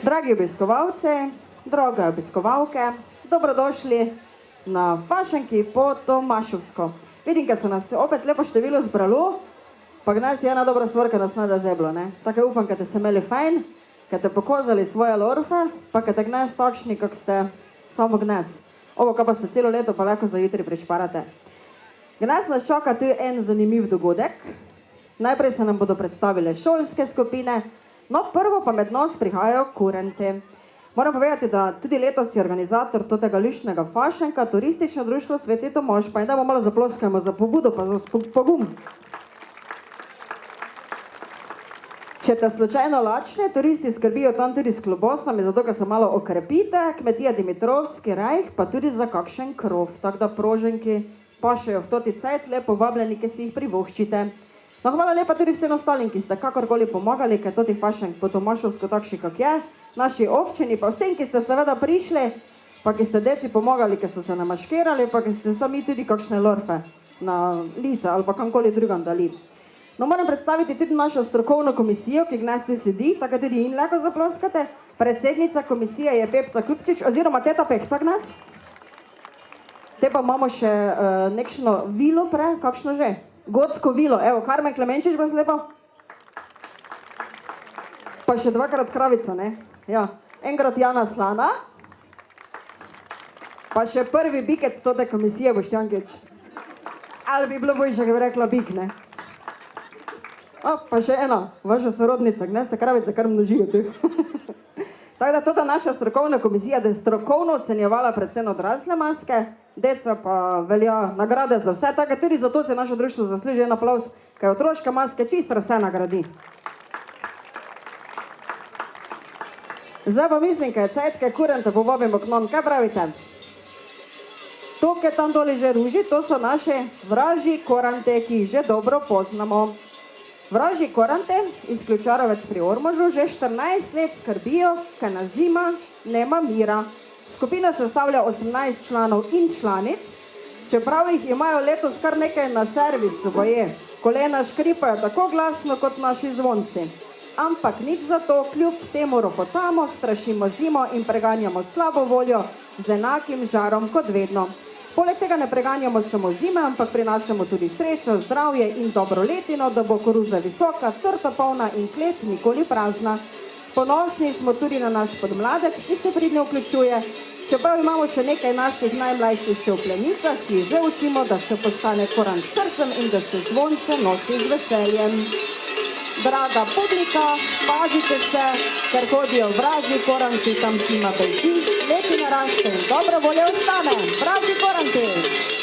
Dragi obiskovalci, droge obiskovalke, dobrodošli na fašanki po Tomaševsko. Vidim, da se nas opet lepo število zbralo, pa gnes je ena dobra stvar, ki nas nada zeblo, ne? Tako upam, da ste imeli fajn, da ste pokazali svoje lorfe, pa da ste gnes takšni, kak ste samo gnes. Ovo, kaj pa ste celo leto, pa lahko za jutri prišparate. Gnes nas čaka tu en zanimiv dogodek. Najprej se nam bodo predstavile šolske skupine, no prvo pa med nas prihajajo kurenti. Moram povedati, da tudi letos je organizator tega luštnega fašanka, turistično društvo Sveti Tomaž, pa in dajmo malo zaploskajmo za pobudo, pa za pogum. Če te slučajno lačne, turisti skrbijo tam tudi s klobosami, zato ker se malo okrepite, kmetija Dimitrovski rajh, pa tudi za kakšen krov, tako da proženki pašejo v toti cajt, lepo vabljeni, ki si jih privoščite. No, hvala lepa tudi vsem ostalim, ki ste kakorkoli pomagali, ker toti fašank po Tomaševsko takšni, kak je, naši občini, pa vsem, ki ste seveda prišli, pa ki ste deci pomagali, ki so se namaškirali, pa ki ste sami tudi kakšne lorfe na lice ali pa kamkoli drugam dali. No, moram predstaviti tudi našo strokovno komisijo, ki gnes tu sedi, tako tudi in lahko zaploskate. Predsednica komisije je Pepca Kupčič, oziroma teta Pehta gnes. Te pa imamo še nekšno vilo pre, kakšno že? Gotsko vilo, evo, Karmen Klemenčič vas lepo. Pa še dvakrat kravica, ne? Ja, enkrat Jana Slana. Pa še prvi bikec tote komisije, Boštjankič. Ali bi bilo boljše, da bi rekla bik, ne? O, pa še ena, vaša sorodnica, ne se kravica kar množijo tu. Tako da tota naša strokovna komisija, da je strokovno ocenjevala predvsem odrasle maske, deca pa velja nagrade za vse, tako tudi zato se naše društvo zasluži en aplavz, kaj otroške maske čisto vse nagradi. Zdaj pa mislim, kaj je cajt, kaj kurente povabimo k nam, kaj pravite? To, kaj tam doli že ruži, to so naše vražji korante, ki jih že dobro poznamo. Vražji korante iz Ključarovec pri Ormožu že 14 let skrbijo, ker na zima nema mira. Skupina sestavlja 18 članov in članic, čeprav jih imajo letos kar nekaj na servisu, boje. Kolena škripajo tako glasno kot naši zvonci. Ampak nič zato, kljub temu ropotamo, strašimo zimo in preganjamo slabo voljo z enakim žarom kot vedno. Poleg tega ne preganjamo samo zime, ampak prinašamo tudi srečo, zdravje in dobro letino, da bo koruza visoka, torta polna in klet nikoli prazna. Ponosni smo tudi na naš podmladek, ki se pridno vključuje, čeprav imamo še nekaj naših najmlajših še v plenicah, ki že učimo, da se postane korant s srcem in da se zvonce nosi z veseljem. Draga publika, pazite se, ker hodijo vražji koranti, tam zima beži, lepi naraste in dobra volja ostane. Vražji koranti!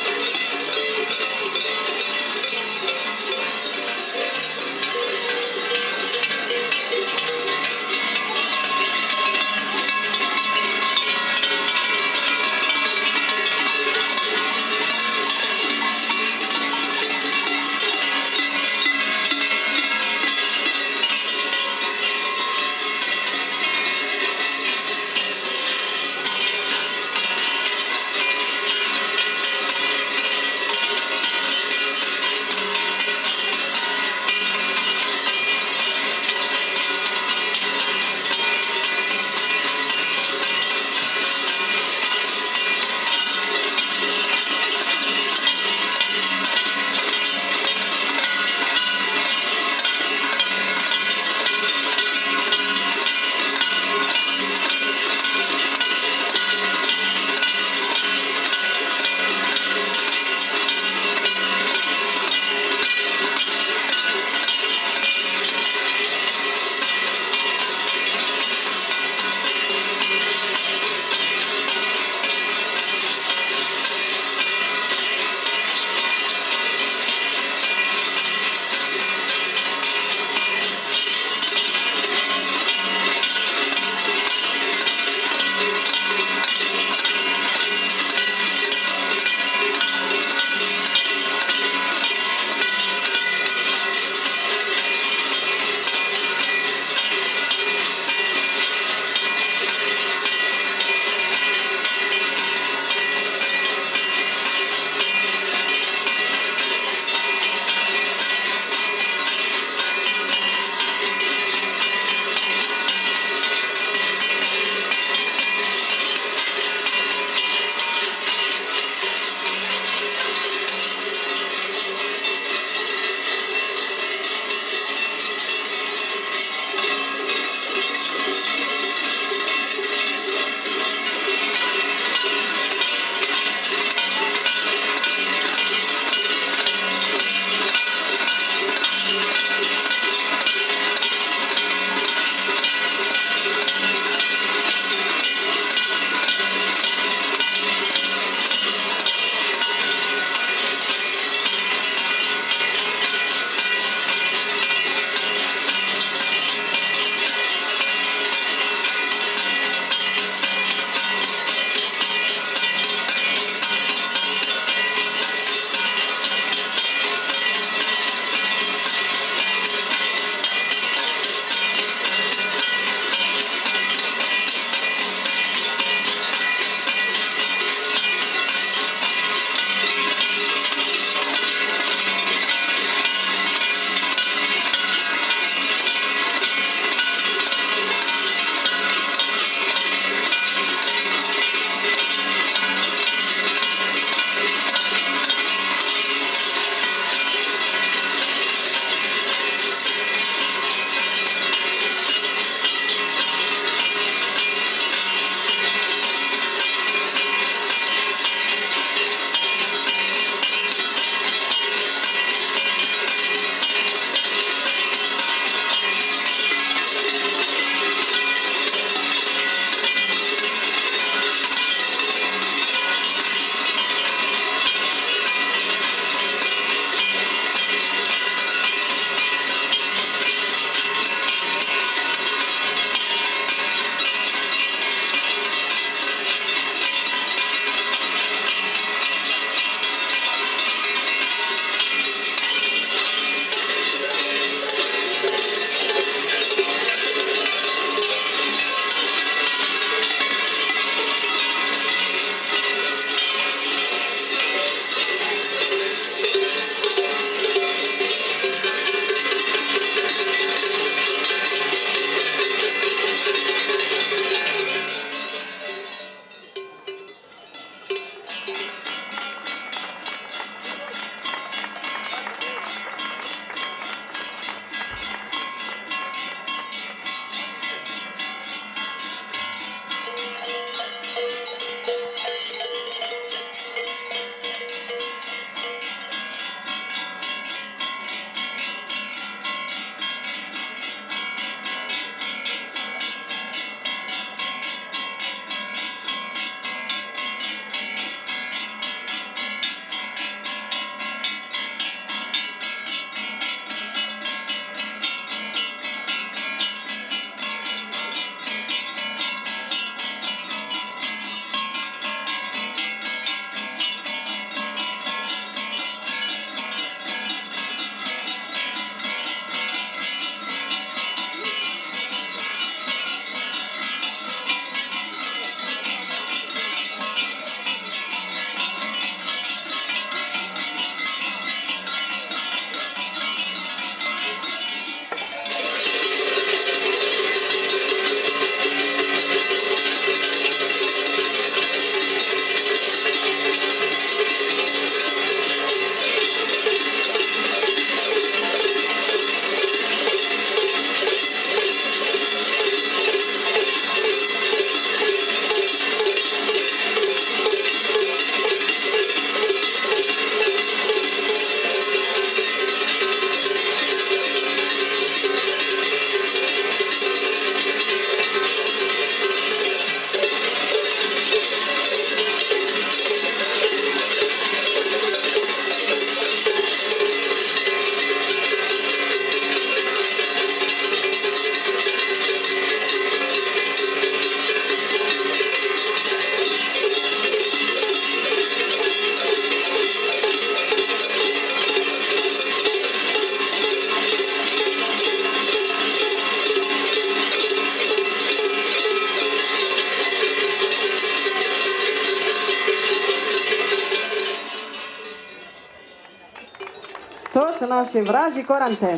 naši vražji korante.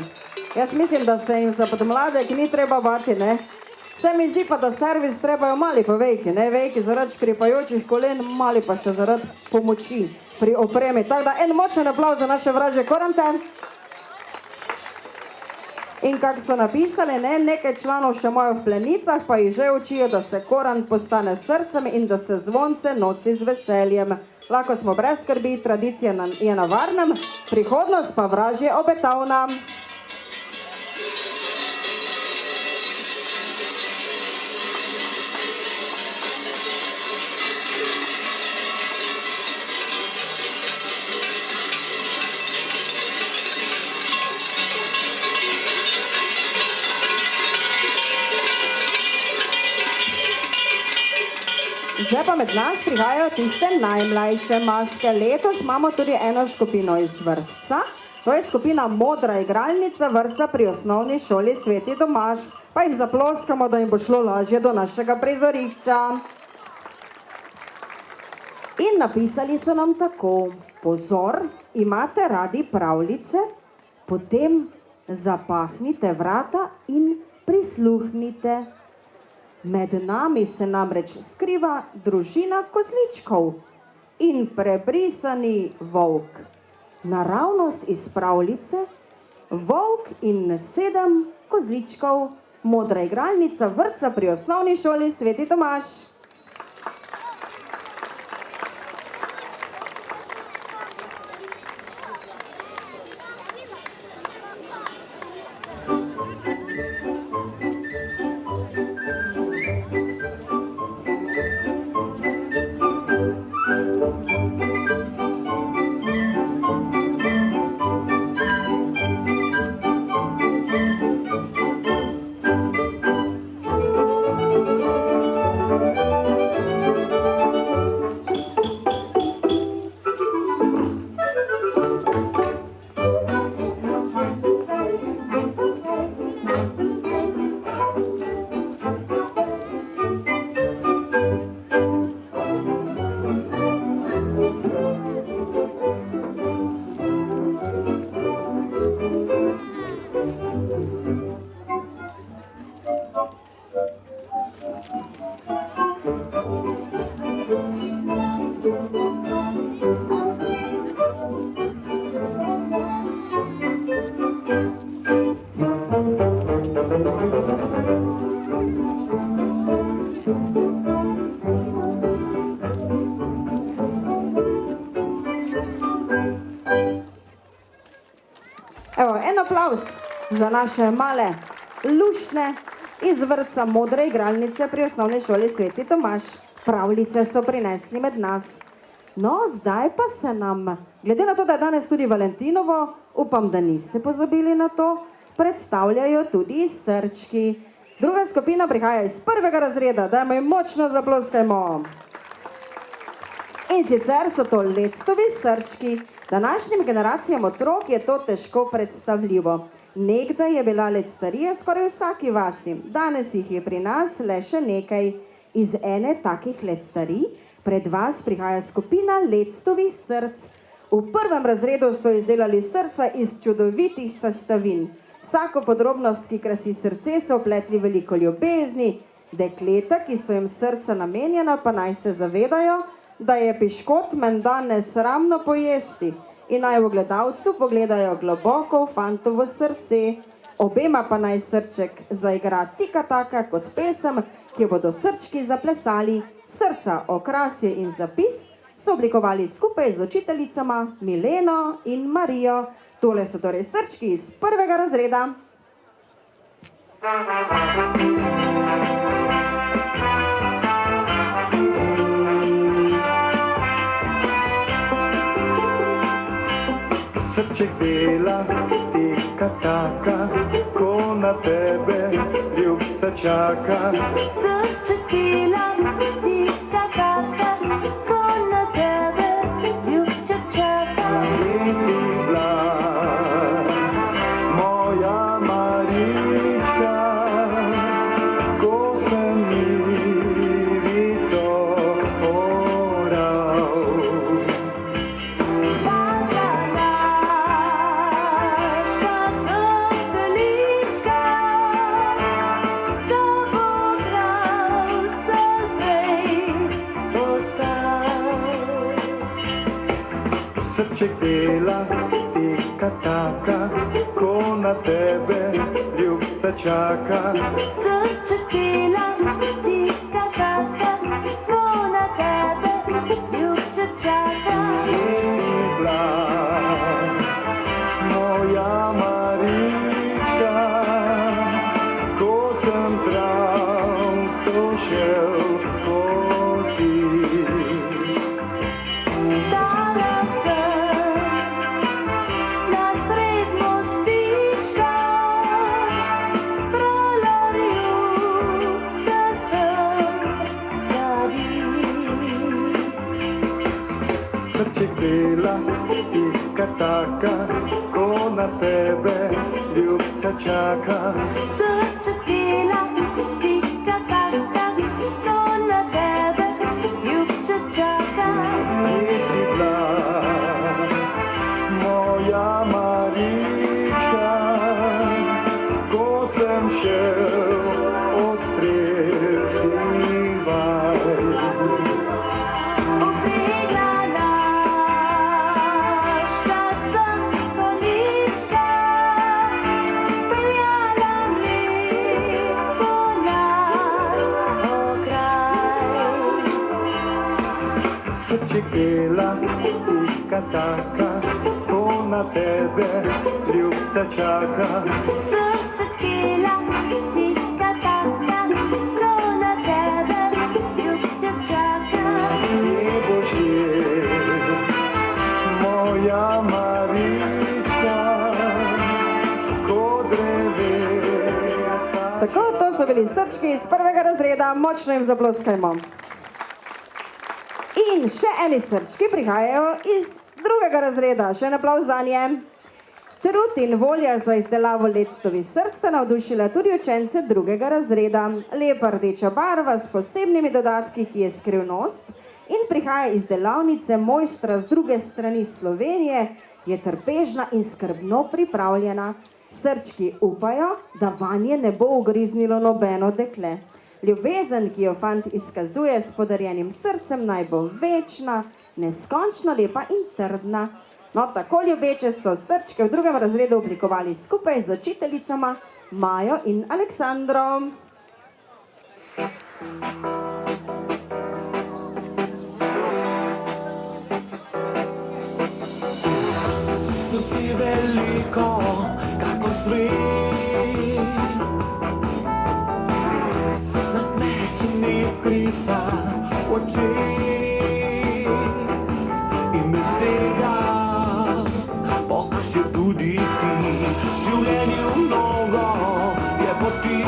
Jaz mislim, da se jim za podmladek ni treba bati, ne? Se mi zdi pa, da servis trebajo mali pa vejki, ne? Vejki zaradi škripajočih kolen, mali pa še zaradi pomoči pri opremi. Tako da en močen aplavz za naše vražje korante. In kak so napisali, ne, nekaj članov še imajo v plenicah, pa jih že učijo, da se korant postane srcem in da se zvonce nosi z veseljem. Lahko smo brez skrbi, tradicija je na varnem, prihodnost pa vražje obetavna. Zdaj pa med nas prihajajo tiste najmlajše maske. Letos imamo tudi eno skupino iz vrtca. To je skupina Modra igralnica vrtca pri osnovni šoli Sveti Tomaž. Pa jim zaploskamo, da jim bo šlo lažje do našega prizorišča. In napisali so nam tako: pozor, imate radi pravljice? Potem zapahnite vrata in prisluhnite. Med nami se namreč skriva družina kozličkov in prebrisani volk. Naravnost iz pravljice, volk in 7 kozličkov, Modra igralnica vrtca pri osnovni šoli Sveti Tomaž. Evo, en aplavz za naše male luštne iz vrtca Modre igralnice pri osnovni šoli Sveti Tomaž. Pravljice so prinesli med nas. No, zdaj pa se nam, glede na to, da je danes tudi Valentinovo, upam, da niste pozabili na to, predstavljajo tudi srčki. Druga skupina prihaja iz 1. razreda, dajmo jim močno zaploskajmo. In sicer so to lectovi srčki. Današnjim generacijam otrok je to težko predstavljivo. Nekdaj je bila lectarija skoraj v vsaki vasi, danes jih je pri nas le še nekaj. Iz ene takih lectarij pred vas prihaja skupina lectovih src. V 1. razredu so izdelali srca iz čudovitih sestavin. Vsako podrobnost, ki krasi srce, so vpletli veliko ljubezni. Dekleta, ki so jim srca namenjena, pa naj se zavedajo, da je piškot menda nesramno pojesti in naj v gledalcu pogledajo globoko v fantovo srce. Obema pa naj srček zaigra tika taka kot pesem, ki bodo srčki zaplesali. Srca, okrasje in zapis so oblikovali skupaj z učiteljicama Mileno in Marijo. Tole so torej srčki iz 1. razreda. Srček dela, tika taka, ko na tebe ljubca čaka. Srček dela, tika taka, ko na tebe ljubča čaka. Ti si bila moja Marička, ko sem irico oral. Srček dela, tika taka, ko na tebe ljubca čaka. Srček dela, tika taka, ko na tebe ljubček čaka. Si bila moja Marička, ko sem travco šel kosit. Stala sem na sred mostišča, brala ljubca sem zadih. Srček dela, tika taka, ko na tebe ljubca čaka. Srček dela, tika taka, ko na tebe ljubček čaka. Nisi bila moja Marička, ko sem šel od strelskih vaj. Oblegla naška sem konjička, peljala mleko naš okraj. Srček dela, tika taka, ko na tebe ljubca čaka. Srček dela, tika taka, ko na tebe ljubček čaka. Kje boš je, moja Marička, ko drevesa. Tako, to so bili srčki iz prvega razreda, močno jim zaploskajmo. In še eni srčki prihajajo iz drugega razreda, še en aplavz zanje. Trud in volja za izdelavo lectovih src sta navdušila tudi učence drugega razreda. Lepa rdeča barva s posebnimi dodatki, ki je skrivnost in prihaja iz delavnice mojstra z druge strani Slovenije, je trpežna in skrbno pripravljena. Srčki upajo, da vanje ne bo ugriznilo nobeno dekle. Ljubezen, ki jo fant izkazuje s podarjenim srcem, naj bo večna, neskončno lepa in trdna. No, tako ljubeče so srčke v drugem razredu oblikovali skupaj z učiteljicama Majo in Aleksandrom. Srce veliko, kako svet, nasmeh in iskrica v očeh in beseda, poznaš jo tudi ti, v življenju mnogo je poti.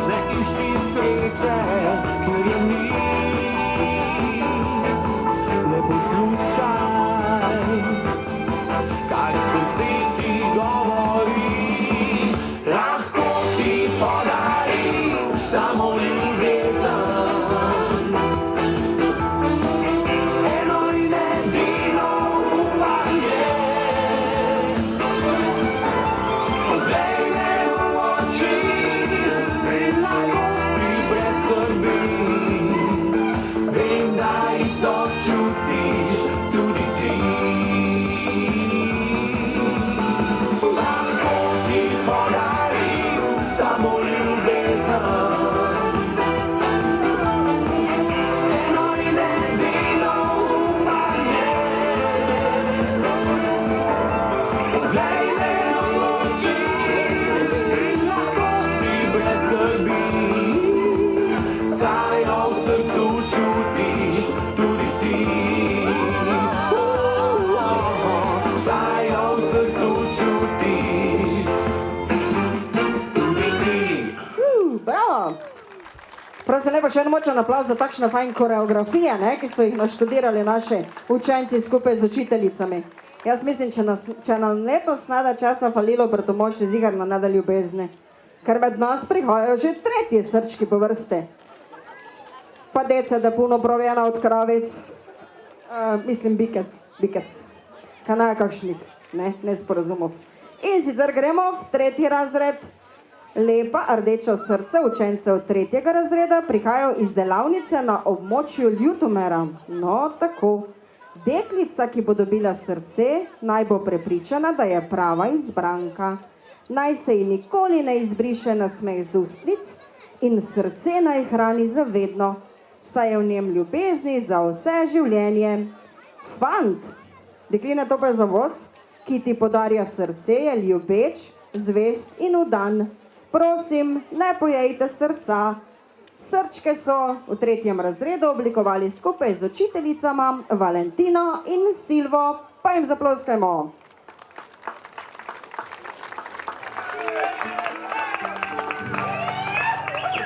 Ne išči sreče, ker je ni. Ne poslušaj, kaj srce ti govori. Lahko ti podari samo ljubezen, eno in edino upanje. Poglej me v oči in lahko si brez skrbi. Vem, da isto čutiš tudi ti. Lahko ti podarim samo ljubezen, eno in edino upanje. Poglej me v oči in lahko si brez skrbi, saj jo v srcu čutiš tudi ti. Saj jo v srcu čutiš tudi ti. Bravo! Prosim lepo, še en močan aplavz za takšne fajn koreografije, ne, ki so jih naštudirali naši učenci skupaj z učiteljicami. Jaz mislim, če nam letos nada časa falilo, Bratomo še zigarno nada ljubezni. Ker med nas prihajajo že tretji srčki po vrsti. Pa deca, da puno provjena od kravic. Mislim, bikec. Kaj kakšnik, ne sporazumov. In sicer gremo v tretji razred. Lepa rdeča srca učencev 3. razreda prihajajo iz delavnice na območju Ljutomera. No, tako. Deklica, ki bo dobila srce, naj bo prepričana, da je prava izbranka. Naj se ji nikoli ne izbriše nasmeh z ustnic in srce naj hrani zavedno, saj je v njem ljubezni za vse življenje. Fant, dekline, to pa je za vas, ki ti podarja srce, je ljubeč, zvest in vdan. Prosim, ne pojejte srca. Srčke so v 3. razredu oblikovali skupaj z učiteljicama Valentino in Silvo, pa jim zaploskajmo.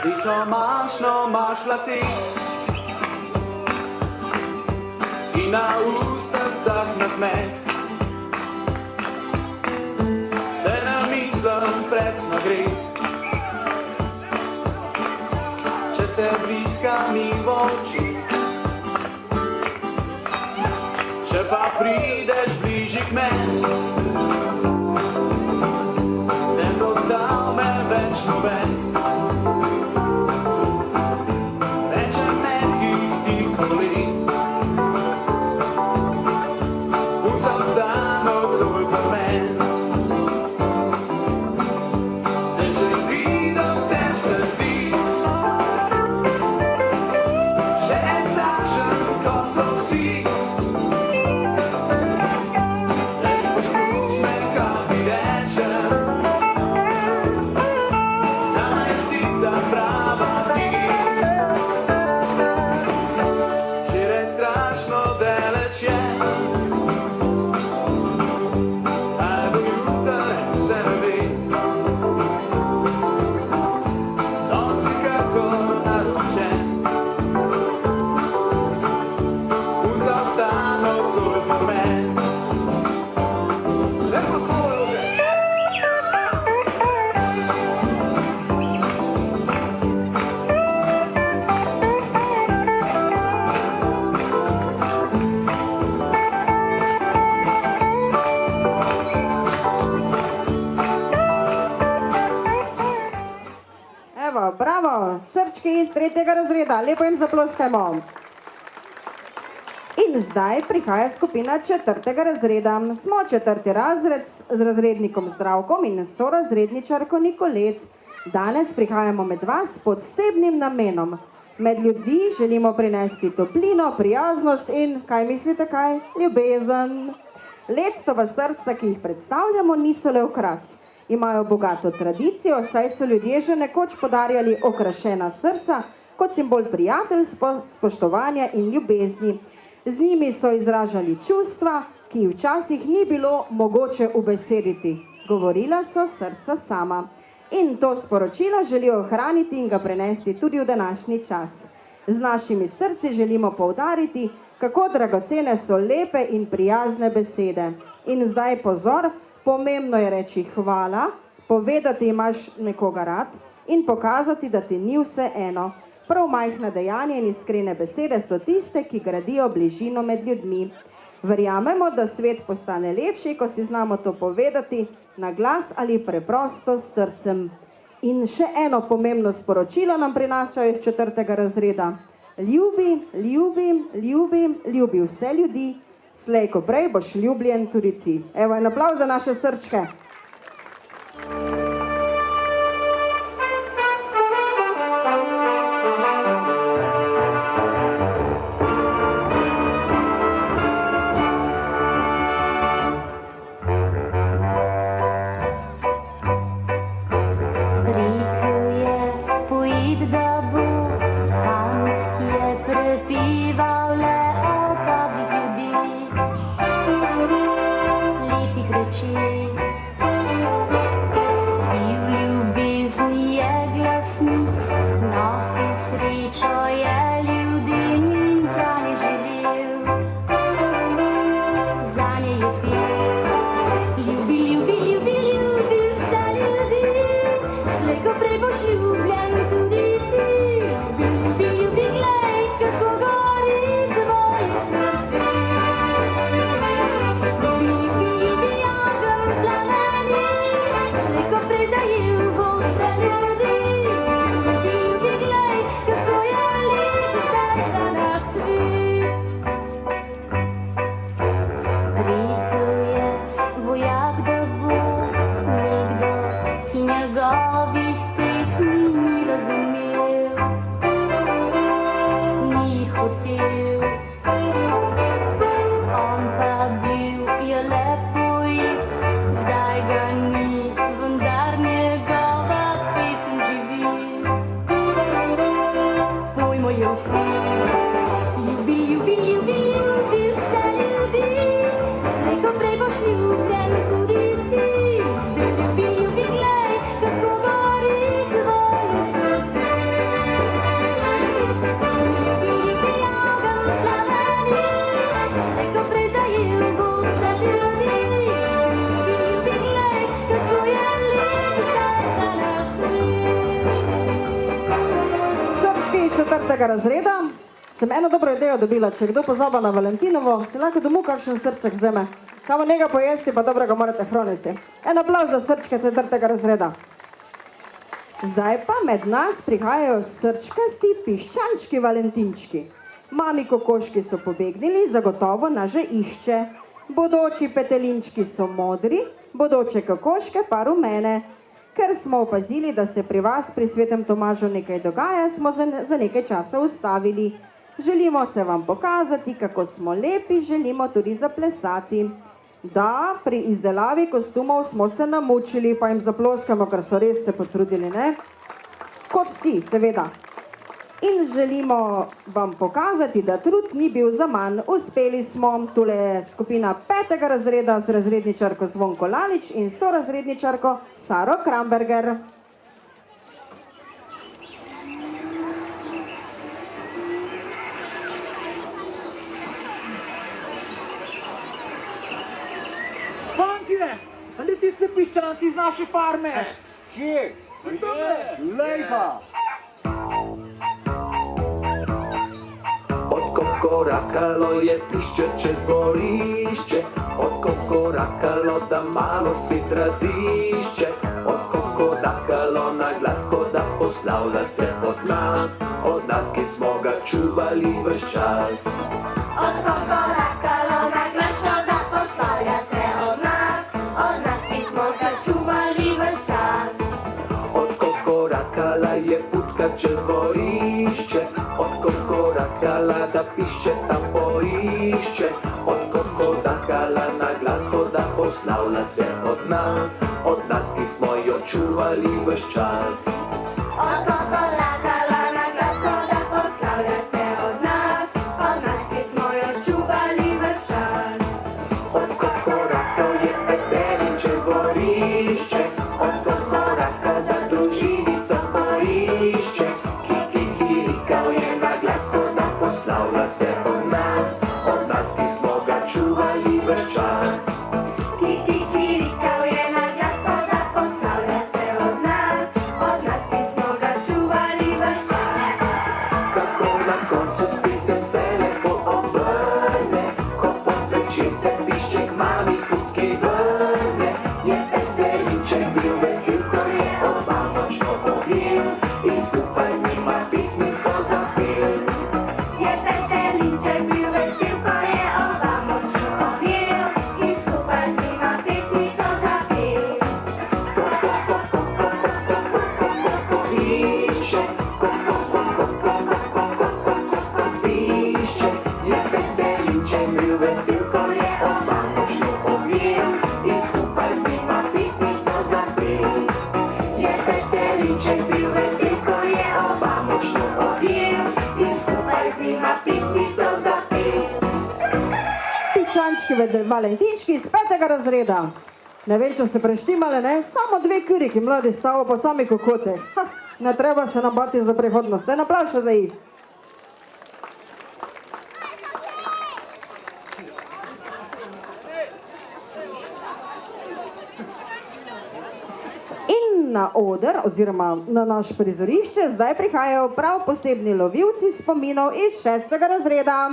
Rdečo mašno imaš lase in na ustnicah nasmeh. Se nam mislim predsno gre, če se bliska mi v oči. Če pa prideš bližje k meni, ne zostav me več noben. Bravo, srčki iz 3. razreda, lepo jim zaploskajmo. In zdaj prihaja skupina 4. razreda. Smo 4. razred z razrednikom Zdravkom in sorazredničarko Nikolet. Danes prihajamo med vas s posebnim namenom. Med ljudi želimo prinesti toplino, prijaznost in, kaj mislite kaj, ljubezen. Lectova srca, ki jih predstavljamo, niso le okras. Imajo bogato tradicijo, saj so ljudje že nekoč podarjali okrašena srca kot simbol prijateljstva, spoštovanja in ljubezni. Z njimi so izražali čustva, ki jih včasih ni bilo mogoče ubesediti. Govorila so srca sama. In to sporočilo želijo ohraniti in ga prenesti tudi v današnji čas. Z našimi srci želimo poudariti, kako dragocene so lepe in prijazne besede. In zdaj pozor, pomembno je reči hvala, povedati imaš nekoga rad in pokazati, da ti ni vse eno. Prav majhna dejanja in iskrene besede so tiste, ki gradijo bližino med ljudmi. Verjamemo, da svet postane lepši, ko si znamo to povedati na glas ali preprosto s srcem. In še eno pomembno sporočilo nam prinašajo iz 4. razreda. Ljubi, ljubi, ljubi, ljubi vse ljudi. Slej ko prej boš ljubljen tudi ti. Evo en aplavz za naše srčke. Rekel je, poid, da bo fant, ki je prepival le o dobrih ljudeh, lepih rečeh rit, zdaj ga ni, vendar njegova pesem živi. Pojmo jo vsi, ljubi, ljubi, ljubi, ljubi vse ljudi, slej ko prej boš ljubljen tudi ti. Ljubi, ljubi, ljubi, glej, kako gori tvoje srce. Ljubi, ljubi, ogenj plameni, slej ko prej zajel bo vse ljudi. Ljubi, ljubi, glej, kako je lep zdaj ta naš svet. Srčki iz 4. razreda. Sem eno dobro idejo dobila, če kdo pozaba na Valentinovo, si lahko domov kakšen srček vzame. Samo njega pojesti, pa dobro ga morate hraniti. En aplavz za srčke 4. razreda. Zdaj pa med nas prihajajo srčkasti piščančki valentinčki. Mami kokoški so pobegnili, zagotovo nas že išče. Bodoči petelinčki so modri, bodoče kokoške pa rumene. Ker smo opazili, da se pri vas pri Svetem Tomažu nekaj dogaja, smo za nekaj časa ustavili. Želimo se vam pokazati, kako smo lepi, želimo tudi zaplesati. Da, pri izdelavi kostumov smo se namučili, pa jim zaploskamo, ker so res se potrudili, ne? Kot vsi, seveda. In želimo vam pokazati, da trud ni bil zaman. Uspeli smo, tule skupina 5. razreda z razredničarko Zvonko Lalič in sorazredničarko Saro Kramberger. Fantje, ali tiste piščanci iz naše farme? Kje? Lejba! Odkokorakalo je pišče čez dvorišče, odkokorakalo da malo svet razišče, odkokorakalo na glas, kot da poslavlja se od nas, ki smo ga čuvali ves čas. Odkokorakalo na glas, kot da poslavlja se od nas, ki smo ga čuvali ves čas. Odkokorakala je putka čez dvorišče, odkokorakala da pišče tam poišče, odkokorakala na glas, kot da poslavlja se od nas, ki smo jo čuvali ves čas. Odkokorakala na glas, kot da poslavlja se od nas, ki smo jo čuvali ves čas. Odkokorakal je petelin čez dvorišče, odkokorakal da družinico poišče, kikirikal je na glas, kot da poslavlja se od nas, ki smo ga čuvali ves čas. Kikirikal je na glas, kot da poslavlja se od nas, ki smo ga čuvali ves čas. Kako na koncu spet se vse lepo obrne, ko podvečer se pišček mami putki vrne. Je petelinček bil vesel, ko je oba močno objel in skupaj z njima pesmico zapel. Je petelinček bil vesel, ko je oba močno objel in skupaj z njima pesmico zapel. Pišče, pišče, je petelinček bil vesel, ko je oba močno objel in skupaj z njima pesmico zapel. Je petelinček bil vesel, ko je oba močno objel in skupaj z njima pesmico zapel. Piščančki valentinčki iz 5. razreda. Ne vem, če se preštimale, ne? Samo 2 kuriki, mladi stavo, pa sami kokote. Ha, ne treba se nam bati za prihodnost. En aplavz še za jih. In na oder, oziroma na naš prizorišče, zdaj prihajajo prav posebni lovilci spominov iz 6. razreda.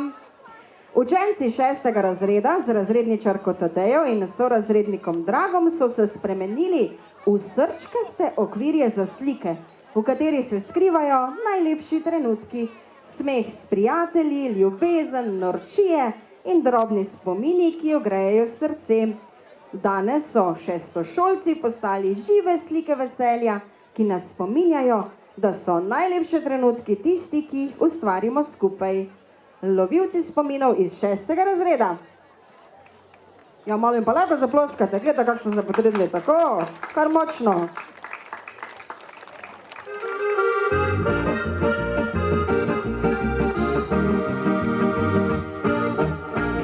Učenci 6. razreda z razredničarko Tadejo in sorazrednikom Dragom so se spremenili v srčkaste okvirje za slike, v kateri se skrivajo najlepši trenutki, smeh s prijatelji, ljubezen, norčije in drobni spomini, ki ogrejejo srce. Danes so šestošolci postali žive slike veselja, ki nas spominjajo, da so najlepše trenutki tisti, ki jih ustvarimo skupaj. Lovilci spominov iz 6. razreda. Ja, malo jim pa lepo zaploskate, gledajte, kako so se potrudili, tako, kar močno.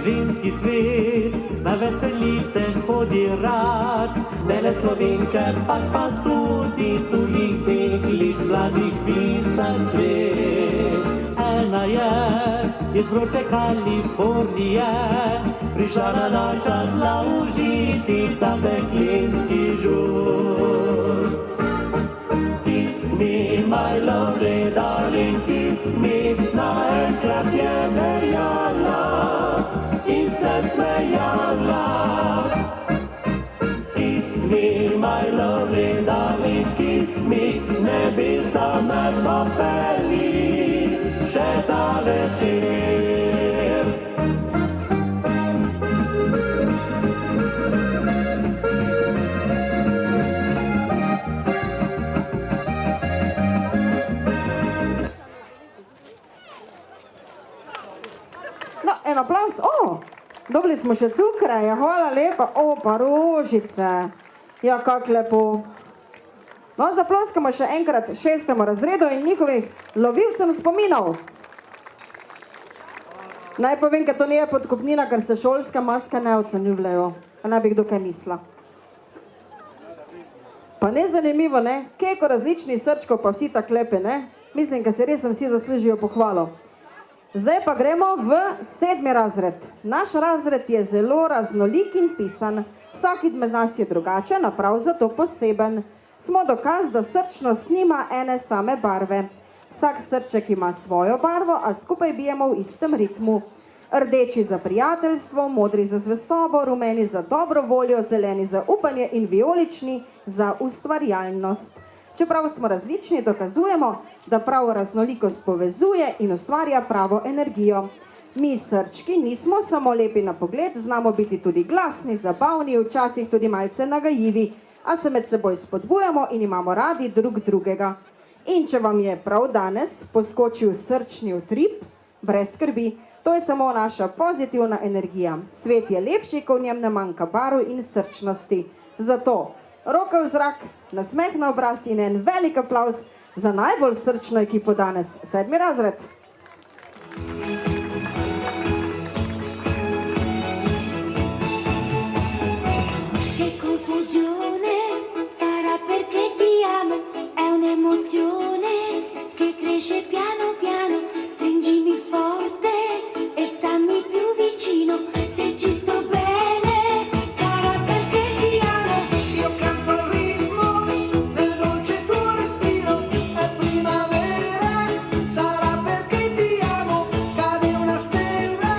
Ženski svet na veselice hodi rad, ne le Slovenke, pač pa tudi tujih deklic, mladih pisanj cvet. Ena je iz vroče Kalifornije, prišla na naša tla užiti ta peklenski žur. Kiss me, my lovely darling, kiss me, naenkrat je dejala in se smejala. Kiss me, my lovely darling, kiss me, ne bi za me popeli še ta večer. No, en aplauz, dobili smo še cukre, ja, hvala lepa, pa rožice, ja, kak lepo. No, zaploskamo še enkrat 6. razredu in njihovih lovilcem spominov. Naj povem, ker to ni je podkupnina, ker se šolske maske ne ocenjujejo, pa ne bi kdo kaj misla. Pa ne zanimivo, ne, koliko različnih srčkov pa vsi tako lepi, ne, mislim, ker se res vsi zaslužijo pohvalo. Zdaj pa gremo v 7. razred. Naš razred je zelo raznolik in pisan. Vsak med nas je drugačen, a prav zato poseben. Smo dokaz, da srčnost nima ene same barve. Vsak srček ima svojo barvo, a skupaj bijemo v istem ritmu. Rdeči za prijateljstvo, modri za zvestobo, rumeni za dobro voljo, zeleni za upanje in vijolični za ustvarjalnost. Čeprav smo različni, dokazujemo, da pravo raznolikost povezuje in ustvarja pravo energijo. Mi srčki nismo samo lepi na pogled, znamo biti tudi glasni, zabavni, včasih tudi malce nagajivi, a se med seboj spodbujamo in imamo radi drug drugega. In če vam je prav danes poskočil srčni utrip, brez skrbi, to je samo naša pozitivna energija. Svet je lepši, ko v njem ne manjka barv in srčnosti. Zato roke v zrak, nasmeh na obraz in en velik aplauz za najbolj srčno ekipo danes, 7. razred. Che confusione, sarà perché ti amo, è un'emozione che cresce piano piano, stringimi forte e stammi più vicino, se ci sto bene, sarà perché ti amo. Io canto al ritmo del dolce tuo respiro, è primavera, sarà perché ti amo, cade una stella,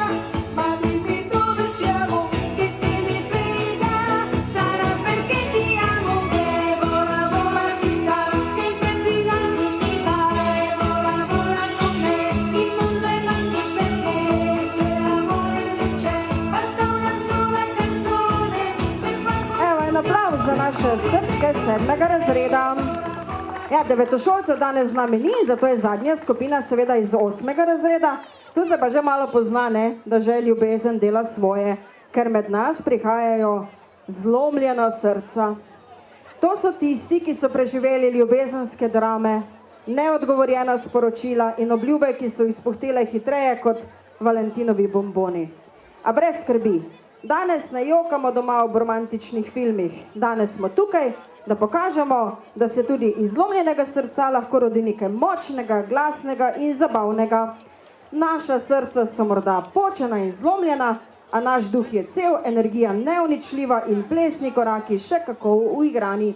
ma dimmi dove siamo. Che te ne frega, sarà perché ti amo. E vola, vola si sa, Sempre brillando si va, vola, vola con me, il mondo è grande perché se l'amore non c'è, basta una sola canzone per far Evo, en aplauz za naše srčke 7. razreda. Ja, devetošolcev danes z nami ni, zato je zadnja skupina seveda iz 8. razreda. Tu se pa že malo pozna, ne, da že ljubezen dela svoje, ker med nas prihajajo zlomljena srca. To so tisti, ki so preživeli ljubezenske drame, neodgovorjena sporočila in obljube, ki so izpuhtele hitreje kot Valentinovi bomboni. A brez skrbi, danes ne jokamo doma ob romantičnih filmih. Danes smo tukaj, da pokažemo, da se tudi iz zlomljenega srca lahko rodi nekaj močnega, glasnega in zabavnega. Naša srca so morda počena in zlomljena, a naš duh je cel, energija neuničljiva in plesni koraki še kako uigrani.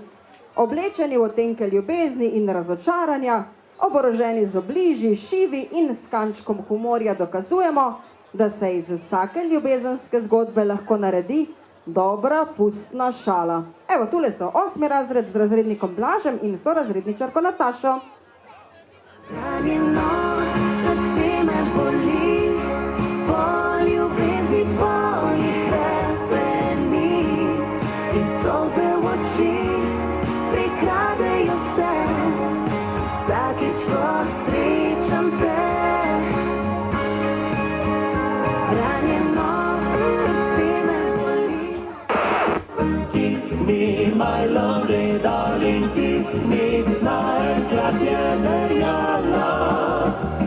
Oblečeni v odtenke ljubezni in razočaranja, oboroženi z obliži, šivi in s kančkom humorja dokazujemo, da se iz vsake ljubezenske zgodbe lahko naredi dobra pustna šala. Evo, tule so 8. razred z razrednikom Blažem in sorazredničarko Natašo. Ranjeno srce me boli, po ljubezni tvojih repeni in solze v oči prikradejo se, vsakič, ko srečam te. Ranjeno srce me boli. me, my lovely darling, kiss me. Naenkrat je dejala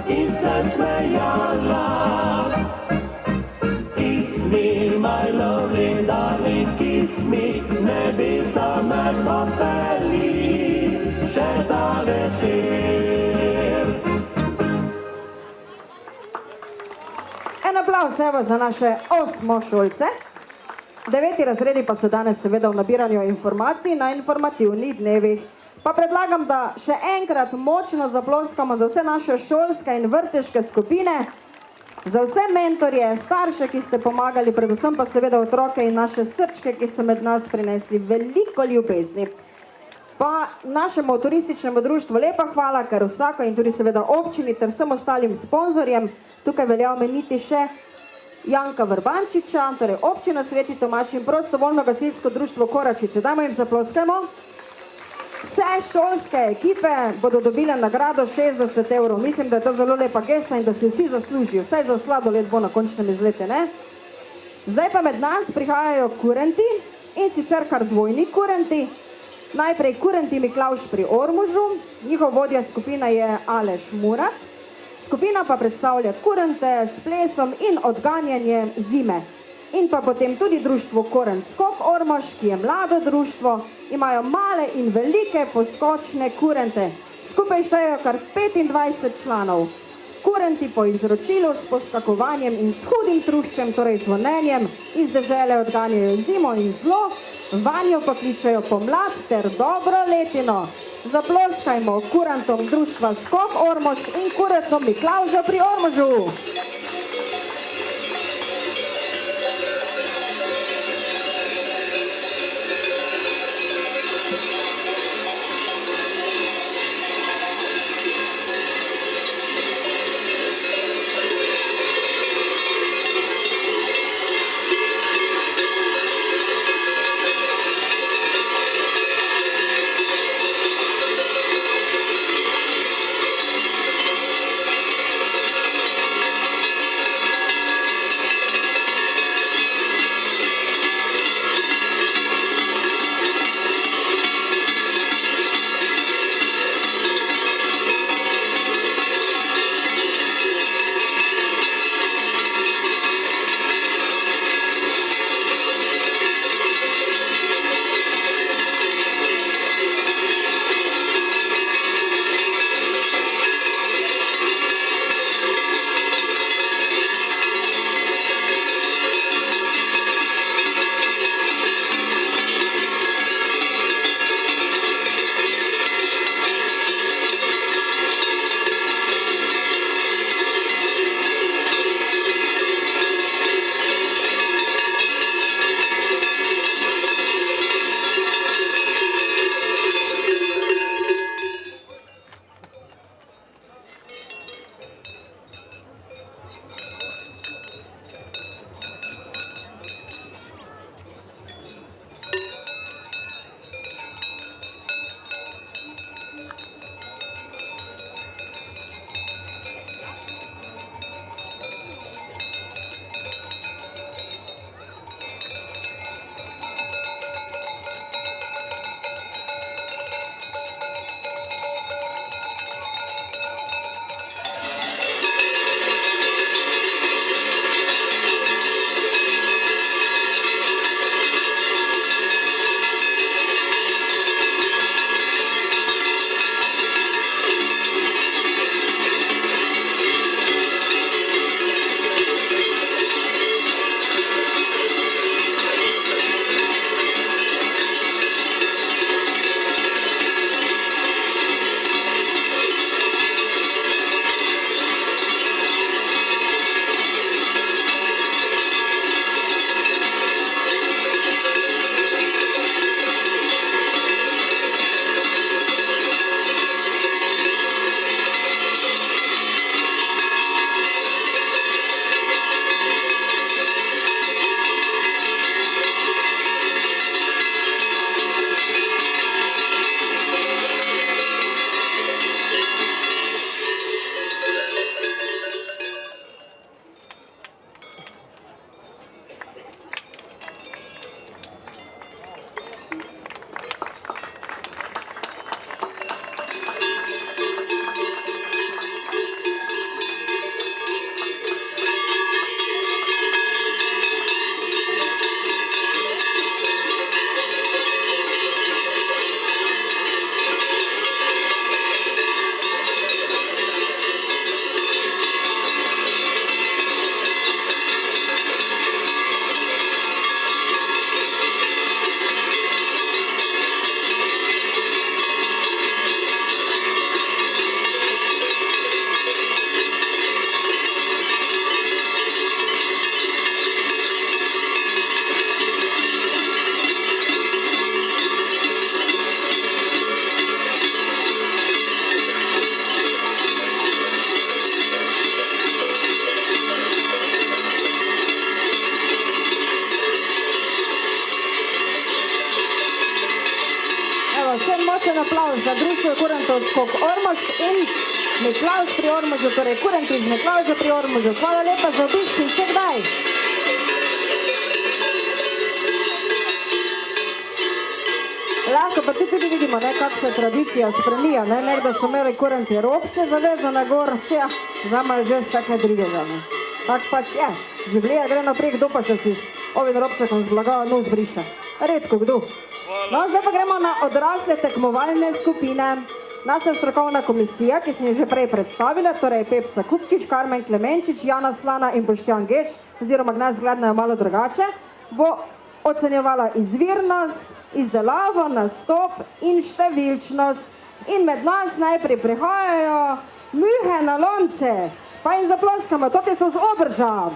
in se smejala. Kiss me, my lovely darling, kiss me. Nebesa me popeli še ta večer. En aplavz evo za naše osmošolce. 9. razredi pa so danes seveda v nabiranju informacij na informativnih dnevih. Pa predlagam, da še enkrat močno zaploskamo za vse naše šolske in vrteške skupine, za vse mentorje, starše, ki ste pomagali, predvsem pa seveda otroke in naše srčke, ki so med nas prinesli veliko ljubezni. Pa našemu turističnemu društvu lepa hvala, ker vsako in tudi seveda občini ter vsem ostalim sponzorjem, tukaj velja omeniti še Janka Vrbančiča, torej občina Sveti Tomaž in prostovoljno gasilsko društvo Koračice. Dajmo jim zaploskajmo. Vse šolske ekipe bodo dobile nagrado 60 €. Mislim, da je to zelo lepa gesta in da si vsi zaslužijo. Vsaj za sladoled bo na končnem izlete, ne? Zdaj pa med nas prihajajo kurenti in sicer kar dvojni kurenti. Najprej kurenti Miklavž pri Ormožu, njihov vodja skupina je Aleš Murat. Skupina pa predstavlja kurente s plesom in odganjanjem zime. In pa potem tudi društvo Korent Skok Ormož, ki je mlado društvo, imajo male in velike poskočne kurente. Skupaj štejejo kar 25 članov. Kurenti po izročilu s poskakovanjem in s hudim truščem, torej zvonenjem, iz dežele odganjajo zimo in zlo, vanjo pa kličejo pomlad ter dobro letino. Zaploskajmo kurantom društva Skok Ormož in kurantom Miklavža pri Ormožu. še močen aplavz za društvo kurentov Skok Ormož in Miklavž pri Ormožu, torej kurenti iz Miklavža pri Ormožu. Hvala lepa za obisk in še kdaj. Lahko pa tudi vidimo, kako se tradicija spremija. Nekdo so imeli kurenti robce zavezane gor, zdaj imajo že vsake drugega. Tako pač je, življenje gre naprej, kdo pa še si ovim robčekom z blaga nos briše. Redko kdo. No, zdaj pa gremo na odrasle tekmovalne skupine. Naša strokovna komisija, ki sem jo že prej predstavila, torej Pepca Kupčič, Karmen Klemenčič, Jana Slana in Boštjan Geč, oziroma nas glednajo malo drugače, bo ocenjevala izvirnost, izdelavo, nastop in številčnost. In med nas najprej prihajajo Muhe na lonce. Pa jim zaploskamo, toti so z Obrža.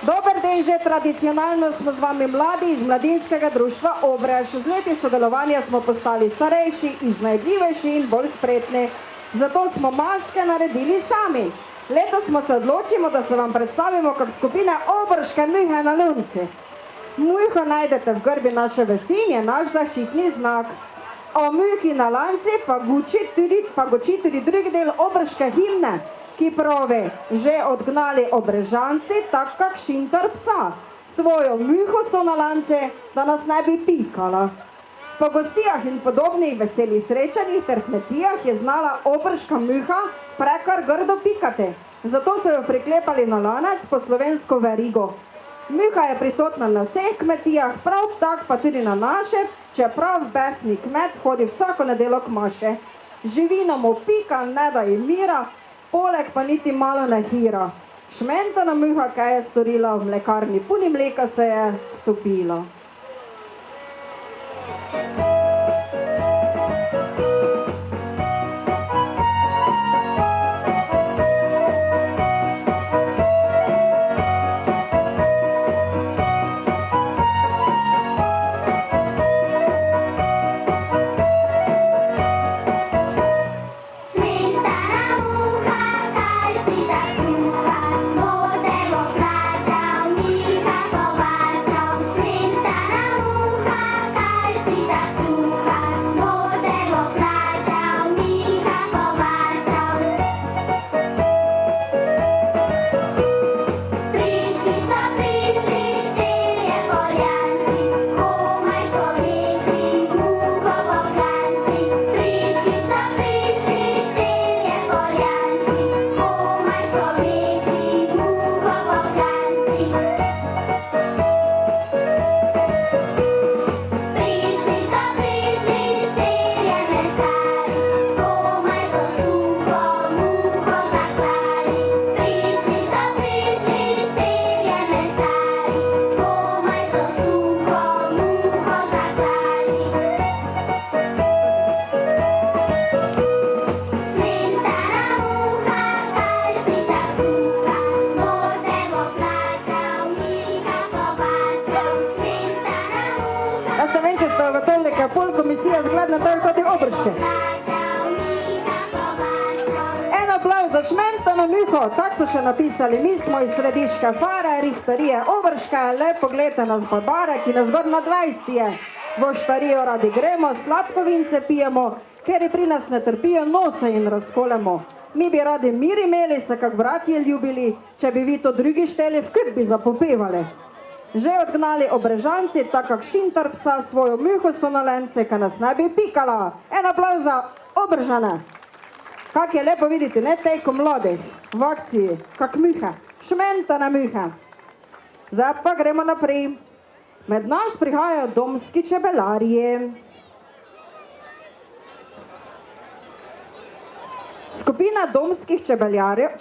Dober dan, že tradicionalno smo z vami mladi iz mladinskega društva Obrež. Z leti sodelovanja smo postali starejši, iznajdljivejši in bolj spretni. Zato smo maske naredili sami. Letos smo se odločili, da se vam predstavimo kot skupina Obrške Muhe na lonci. Muho najdete v grbi naše vasi in je naš zaščitni znak. O Muhi na lanci pa goči tudi drugi del obrške himne, ki pravi: že odgnali Obrežanci, tak kak Šintar psa. Svojo Muho so na lance, da nas ne bi pikala. Po gostijah in podobnih veselih srečanjih ter kmetijah je znala Obrška Muha prekar grdo pikati. Zato so jo priklepali na lanec po slovensko verigo. Muha je prisotna na vseh kmetijah, prav tak pa tudi na naše, čeprav besni kmet hodi vsako nedeljo k maše. Živino mu pika, ne da ji mira, poleg pa niti malo ne hira. Šmentana Muha, kaj je storila, v mlekarni puni mleka se je topila. Pol komisija zgledna tako kot je Obrške. En aplavz za Šmentano Muho, tako so še napisali. Mi smo iz Središke Fare, Rihtarije Obrške, le poglejte nas barbare, ki nas gor na 20 je. V Štarijo radi gremo, sladkovince pijemo, ker je pri nas ne trpijo, nose in razkolemo. Mi bi radi mir imeli, se kak bratje ljubili, če bi vi to drugi šteli, v kak bi zapopevali. Že odgnali Obrežanci, tak kak Šintar psa, svojo Muho so na lence, ka nas ne bi pikala. En aplavz za Obržane. Kak je lepo videti, ne tejko mladih v akciji, kak Muhe, Šmentana Muhe. Zdaj pa gremo naprej. Med nas prihajajo domski čebelarji. Skupina domskih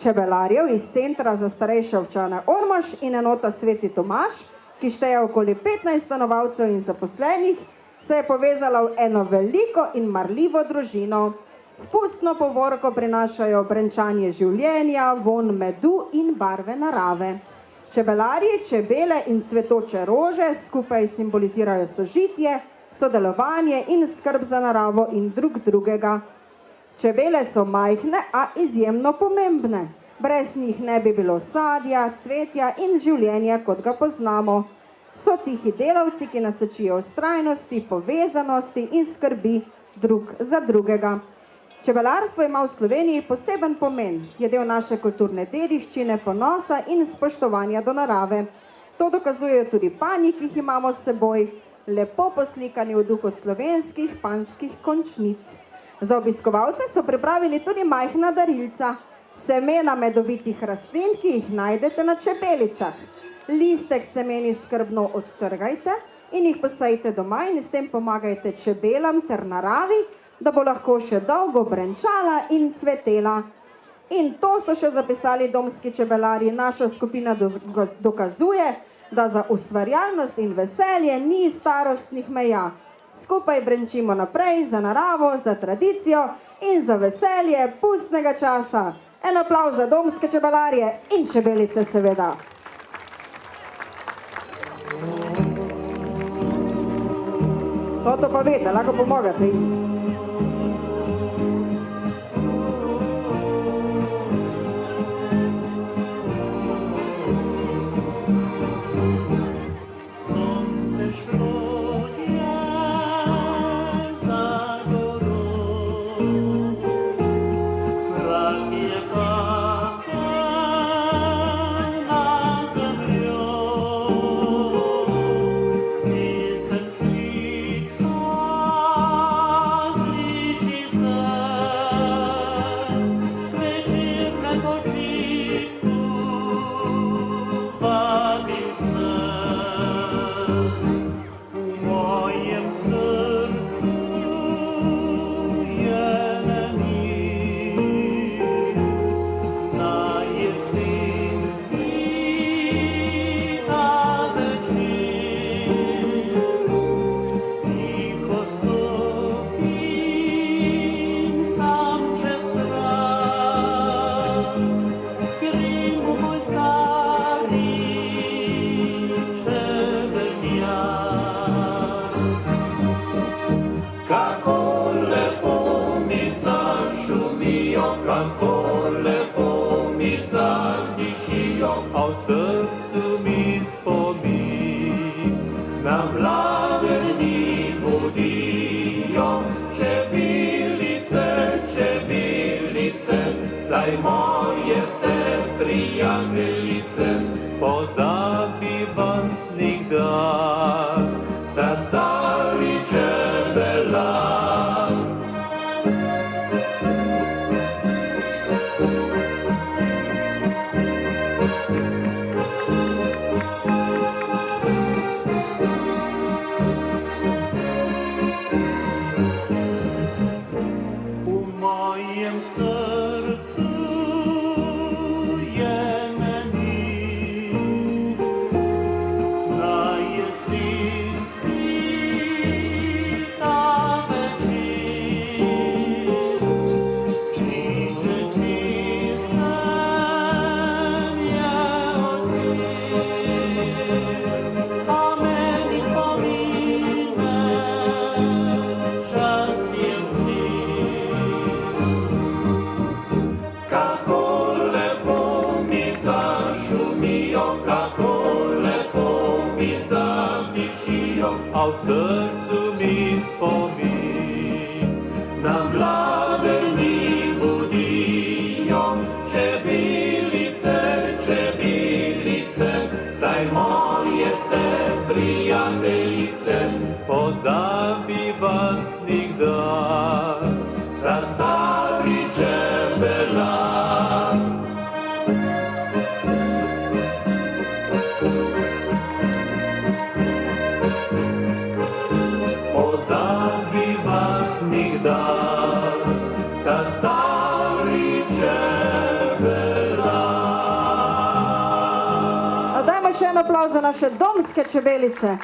čebelarjev iz Centra za starejše občane Ormož in enota Sveti Tomaž, ki šteje okoli 15 stanovalcev in zaposlenih, se je povezala v eno veliko in marljivo družino. V pustno povorko prinašajo brenčanje življenja, von medu in barve narave. Čebelarji, čebele in cvetoče rože skupaj simbolizirajo sožitje, sodelovanje in skrb za naravo in drugega. Čebele so majhne, a izjemno pomembne. Brez njih ne bi bilo sadja, cvetja in življenja, kot ga poznamo. So tihi delavci, ki nas učijo vztrajnosti, povezanosti in skrbi drug za drugega. Čebelarstvo ima v Sloveniji poseben pomen, je del naše kulturne dediščine, ponosa in spoštovanja do narave. To dokazujejo tudi panji, ki jih imamo s seboj, lepo poslikani v duhu slovenskih panjskih končnic. Za obiskovalce so pripravili tudi majhna darilca, semena medovitih rastlin, ki jih najdete na čebelicah. Listek semeni skrbno odtrgajte in jih posejte doma in s tem pomagajte čebelam ter naravi, da bo lahko še dolgo brenčala in cvetela. In to so še zapisali domski čebelarji. Naša skupina dokazuje, da za ustvarjalnost in veselje ni starostnih meja. Skupaj brenčimo naprej za naravo, za tradicijo in za veselje pustnega časa. En aplavz za domske čebelarje in čebelice seveda. Toto pa veste, lahko pomagate. Za naše domske čebelice.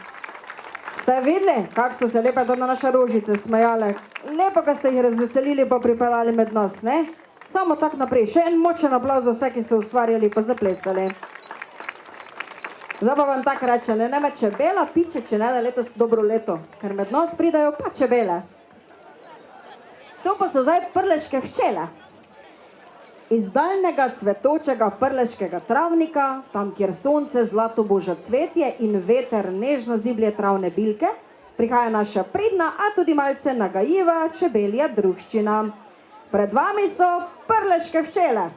Ste videli, kako so se lepo do naše rožice smejale? Lepo, ko ste jih razveselili pa pripeljali med nas, ne? Samo tak naprej. Še en močen aplavz za vse, ki so ustvarjali pa zaplesali. Zdaj pa vam tako reče, ne me čebela piče, če ne da letos dobro leto, ker med nas pridajo pa čebele. To pa so zdaj prleške hčele. Iz daljnega cvetočega prleškega travnika, tam kjer sonce zlato boža cvetje in veter nežno ziblje travne bilke, prihaja naša pridna, a tudi malce nagajiva čebelja druščina. Pred vami so prleške hčele,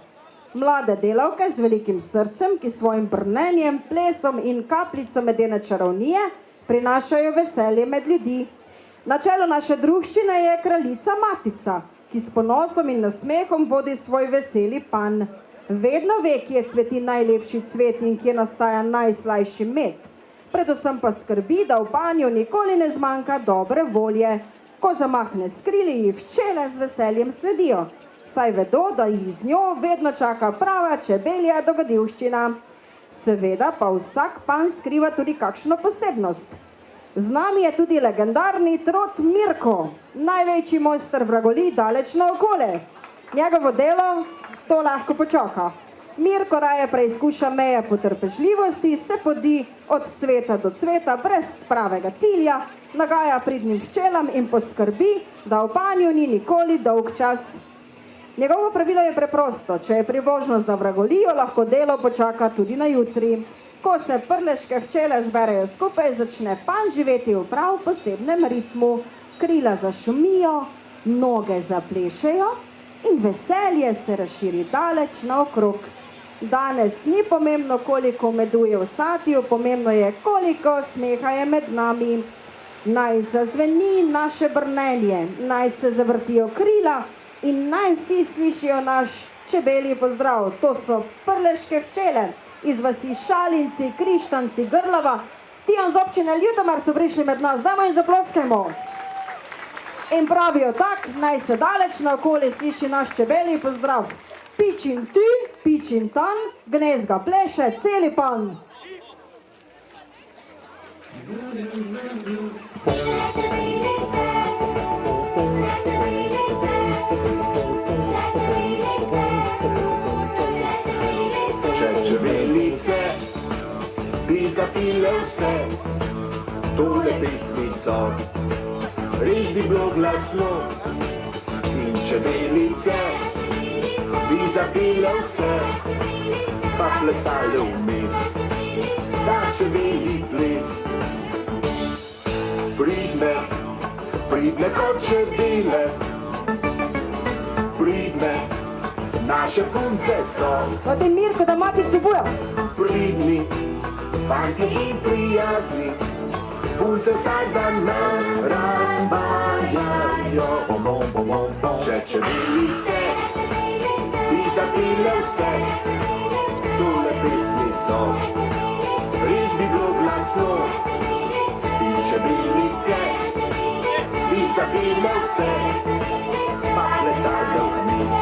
mlade delavke z velikim srcem, ki svojim brnenjem, plesom in kapljico medene čarovnije prinašajo veselje med ljudi. Na čelu naše druščine je kraljica Matica, ki s ponosom in nasmehom vodi svoj veseli panj. Vedno ve, kje cveti najlepši cvet in kje nastaja najslajši med. Predvsem pa skrbi, da v panju nikoli ne zmanjka dobre volje. Ko zamahne s krili, ji hčele z veseljem sledijo, saj vedo, da jih z njo vedno čaka prava čebelja dogodivščina. Seveda pa vsak panj skriva tudi kakšno posebnost. Z nami je tudi legendarni trot Mirko, največji mojster vragolij daleč naokoli. Njegovo delo to lahko počaka. Mirko raje preizkuša meje potrpežljivosti, se podi od cveta do cveta brez pravega cilja, nagaja pridnim hčelam in poskrbi, da v panju ni nikoli dolg čas. Njegovo pravilo je preprosto, če je priložnost za vragolijo, lahko delo počaka tudi na jutri. Ko se prleške hčele zberejo skupaj, začne panj živeti v prav posebnem ritmu. Krila zašumijo, noge zaplešejo in veselje se razširi daleč naokrog. Danes ni pomembno, koliko medu je v satju, pomembno je, koliko smeha je med nami. Naj zazveni naše brnenje, naj se zavrtijo krila in naj vsi slišijo naš čebelji pozdrav. To so prleške hčele iz vasi Šalinci, Krištanci, Grlava. Tijan z občine Ljutomar so prišli med nas, dajmo in zaploskajmo. In pravijo tak, naj se daleč naokoli sliši naš čebelji pozdrav. Pič in ti, pič in tan, gnezga pleše, celi pan. Čebelice bi zapile vse tole pesmico, res bi bilo glasno. In čebelice bi zapile vse, pa plesale vmes, ta čebelji ples. Pridne kot čebele, pridne naše punce so. Odi Mirko, da Matici bujo. Pridni, fantje in prijazni, punce vsak dan nas razvajajo. Če čebelice bi zapile vse tole pesmico, res bi bilo glasno. In čebelice bi zapile vse, pa plesale vmes,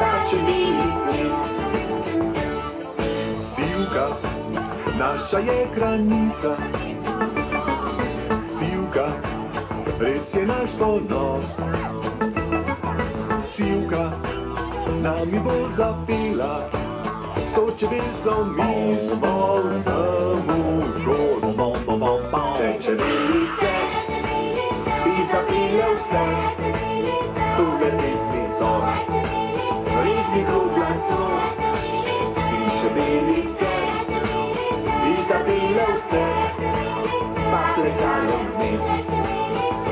ta čebelji ples. Sivka, naša je hranica, sivka, res je naš ponos. Sivka, z nami bo zapela, s to čebelco mi smo vsemu kos. Če čebelice bi zapile vse tole pesmico, res bi bilo glasno. In čebelice bi zapile vse, pa plesale vmes,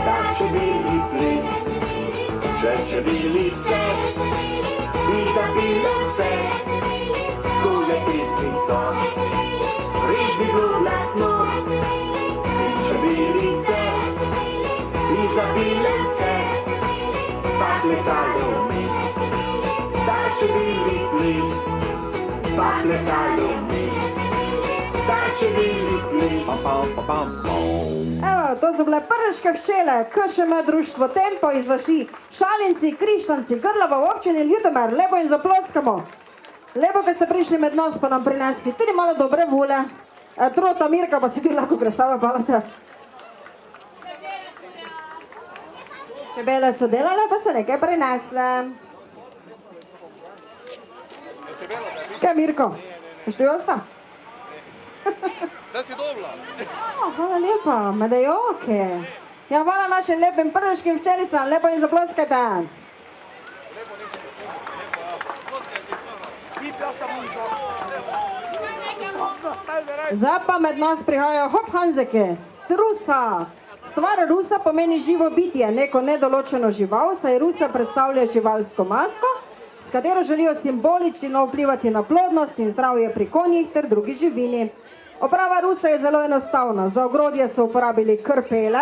ta čebelji ples. Če čebelice bi zapile vse tole pesmico, res bi bilo glasno. In čebelice bi zapile vse, pa plesale vmes, ta čebelji ples. Pa plesale vmes, ta čebelji ples. Evo, to so bile prleške hčele, KŠM društvo Tempo iz vasi Šalinci, Krištanci, Grlava v občini Ljutomer. Lepo in zaploskamo. Lepo, da ste prišli med nas, pa nam prinesli tudi malo dobre volje. Trota Mirka pa si tudi lahko kresava palate. Čebele so delale, pa so nekaj prinesle. Kaj, Mirko? Boš ti osta? Vse si dobila. Hvala lepa, medajoke. Ja, hvala našim lepim prleškim hčelicam, lepo in zaploskajte. Zdaj pa med nas prihajajo hop Hanzeke, Rusa. Stvar Rusa pomeni živo bitje, neko nedoločeno žival, saj Rusa predstavlja živalsko masko, s katero želijo simbolično vplivati na plodnost in zdravje pri konjih ter drugi živini. Oprava Rusa je zelo enostavna. Za ogrodje so uporabili krpele.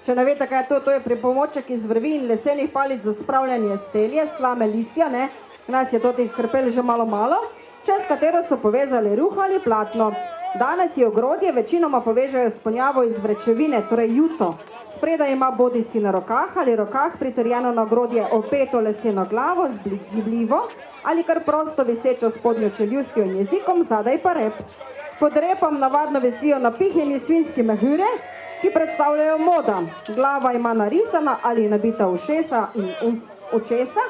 Če ne veste, kaj je to je pripomoček iz vrvi in lesenih palic za spravljanje stelje, slame, listja, ne. V nas je to teh krpel že malo, čez katero so povezali ruh ali platno. Danes je ogrodje večinoma povežejo s ponjavo iz vrečevine, torej juto. Spredaj ima bodisi na rokah ali rokah pritrjeno na ogrodje opeto leseno glavo z gibljivo ali kar prosto visečo spodnjo čeljustjo in jezikom, zadaj pa rep. Pod repom navadno visijo napihnjeni svinjski mehure, ki predstavljajo moda. Glava ima narisana ali nabita ušesa in očesa,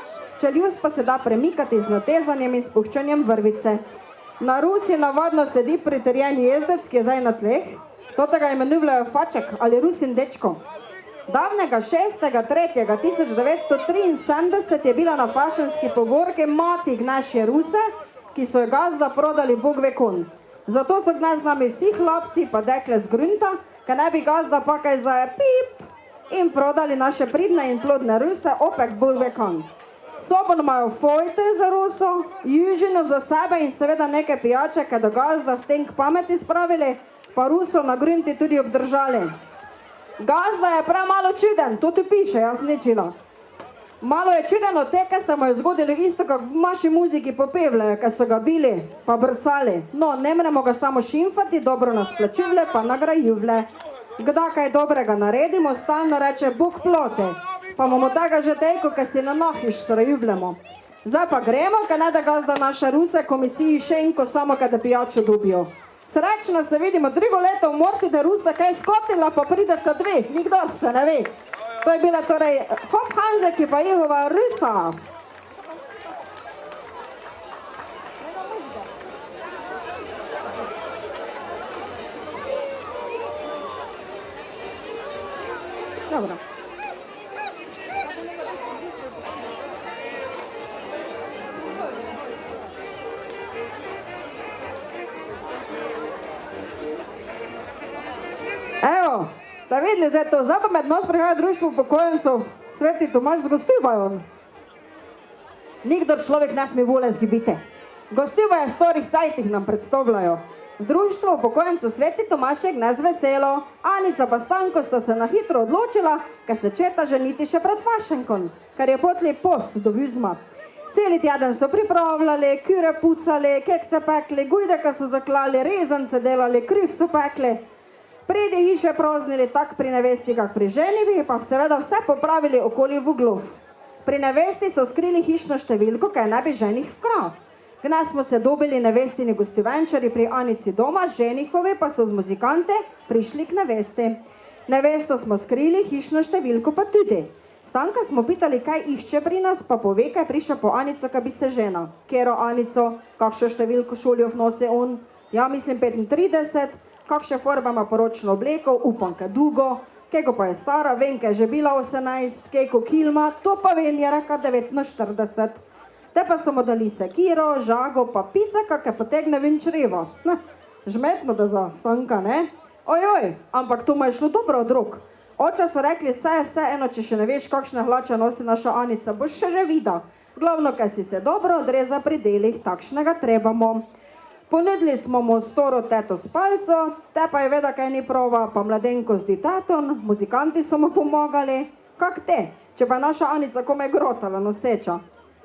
čeljust pa se da premikati z natezanjem in spuščanjem vrvice. Na Rusi navadno sedi pritrjen jezdec, ki je zdaj na tleh. Totega imenujejo faček ali Rusin dečko. Davnega 6.3.1973 je bila na fašenski povorki mati Gnašje Ruse, ki so jo gazda prodali Bog ve kon. Zato so gnaj z nami vsi hlapci pa dekle z grunta, ker ne bi gazda pa kaj za pip in prodali naše pridne in plodne Ruse opek Bog ve kon. Sobon imajo fojte za Ruso, južino za sebe in seveda neke pijače, kaj do gazda s tem k pameti spravili, pa Ruso na grunti tudi obdržali. Gazda je premalo čuden, to tu piše, jaz nečila. Malo je čuden od te, kaj se mu je zgodilo isto, kako v maši muziki popevljajo, kaj so ga bili, pa brcali. No, ne moremo ga samo šimfati, dobro nas plačivle, pa nagrajivle. Kdaj kaj dobrega naredimo, stalno reče Bog plote. Pa bomo tega že tejko, kaj si na nohiš srajubljamo. Zdaj pa gremo, kaj ne da gazda naša Ruse komisiji še enko samo, kaj da pijačo dobijo. Srečno se vidimo, drugo leto v morti, da Rusa kaj skotila, pa pridete dve, nikdor se ne ve. To je bila torej hop Hanzeki pa Jehova Rusa. Dobro. Evo, ste videli zdaj to? Zdaj pa med nas prihaja društvo upokojencev Sveti Tomaž z Gostivajo. Nikdor človek ne sme vole zgibiti. Gostivaje v starih cajtih nam predstavljajo. Društvo upokojencev Sveti Tomaž je gnez veselo. Anica pa Stanko sta se na hitro odločila, ker se četa ženiti še pred fašenkom, ker je potli post do Vizma. Celi teden so pripravljali, kure pucali, kekse pekli, gujdeka so zaklali, rezance delali, kruh so pekli. Predi hiše praznili tak pri nevesti, kak pri ženivi, pa seveda vse popravili okoli vuglov. Pri nevesti so skrili hišno številko, kaj ne bi ženih vkral. Gnaj smo se dobili nevestini gostivenčari pri Anici doma, ženihovi pa so z muzikante prišli k nevesti. Nevesto smo skrili, hišno številko pa tudi. Stanka smo pitali, kaj išče pri nas, pa pove, kaj prišla po Anico, kaj bi se žena. Kero Anico, kakšno številko šoljo vnose on? Ja, mislim 35. Kakšne forma ima poročno obleko, upam, kaj dugo, keko pa je stara, vem, kaj je že bila 18, keko kilma, to pa vem, je reka 49. Te pa so mu dali sekiro, žago, pa pice, kak je potegne ven črevo. Žmetno da za Stanka, ne? Ojoj, ampak to mu je šlo dobro od rok. Oče so rekli, vse eno, če še ne veš, kakšne hlače nosi naša Anica, boš še že videl. Glavno, kaj si se dobro odreza pri delih, takšnega trebamo. Ponudili smo mu storo teto spalco, te pa je veda, kaj ni prava, pa mladenko z diteton, muzikanti so mu pomagali. Kak te, če pa je naša Anica komaj grotala, noseča.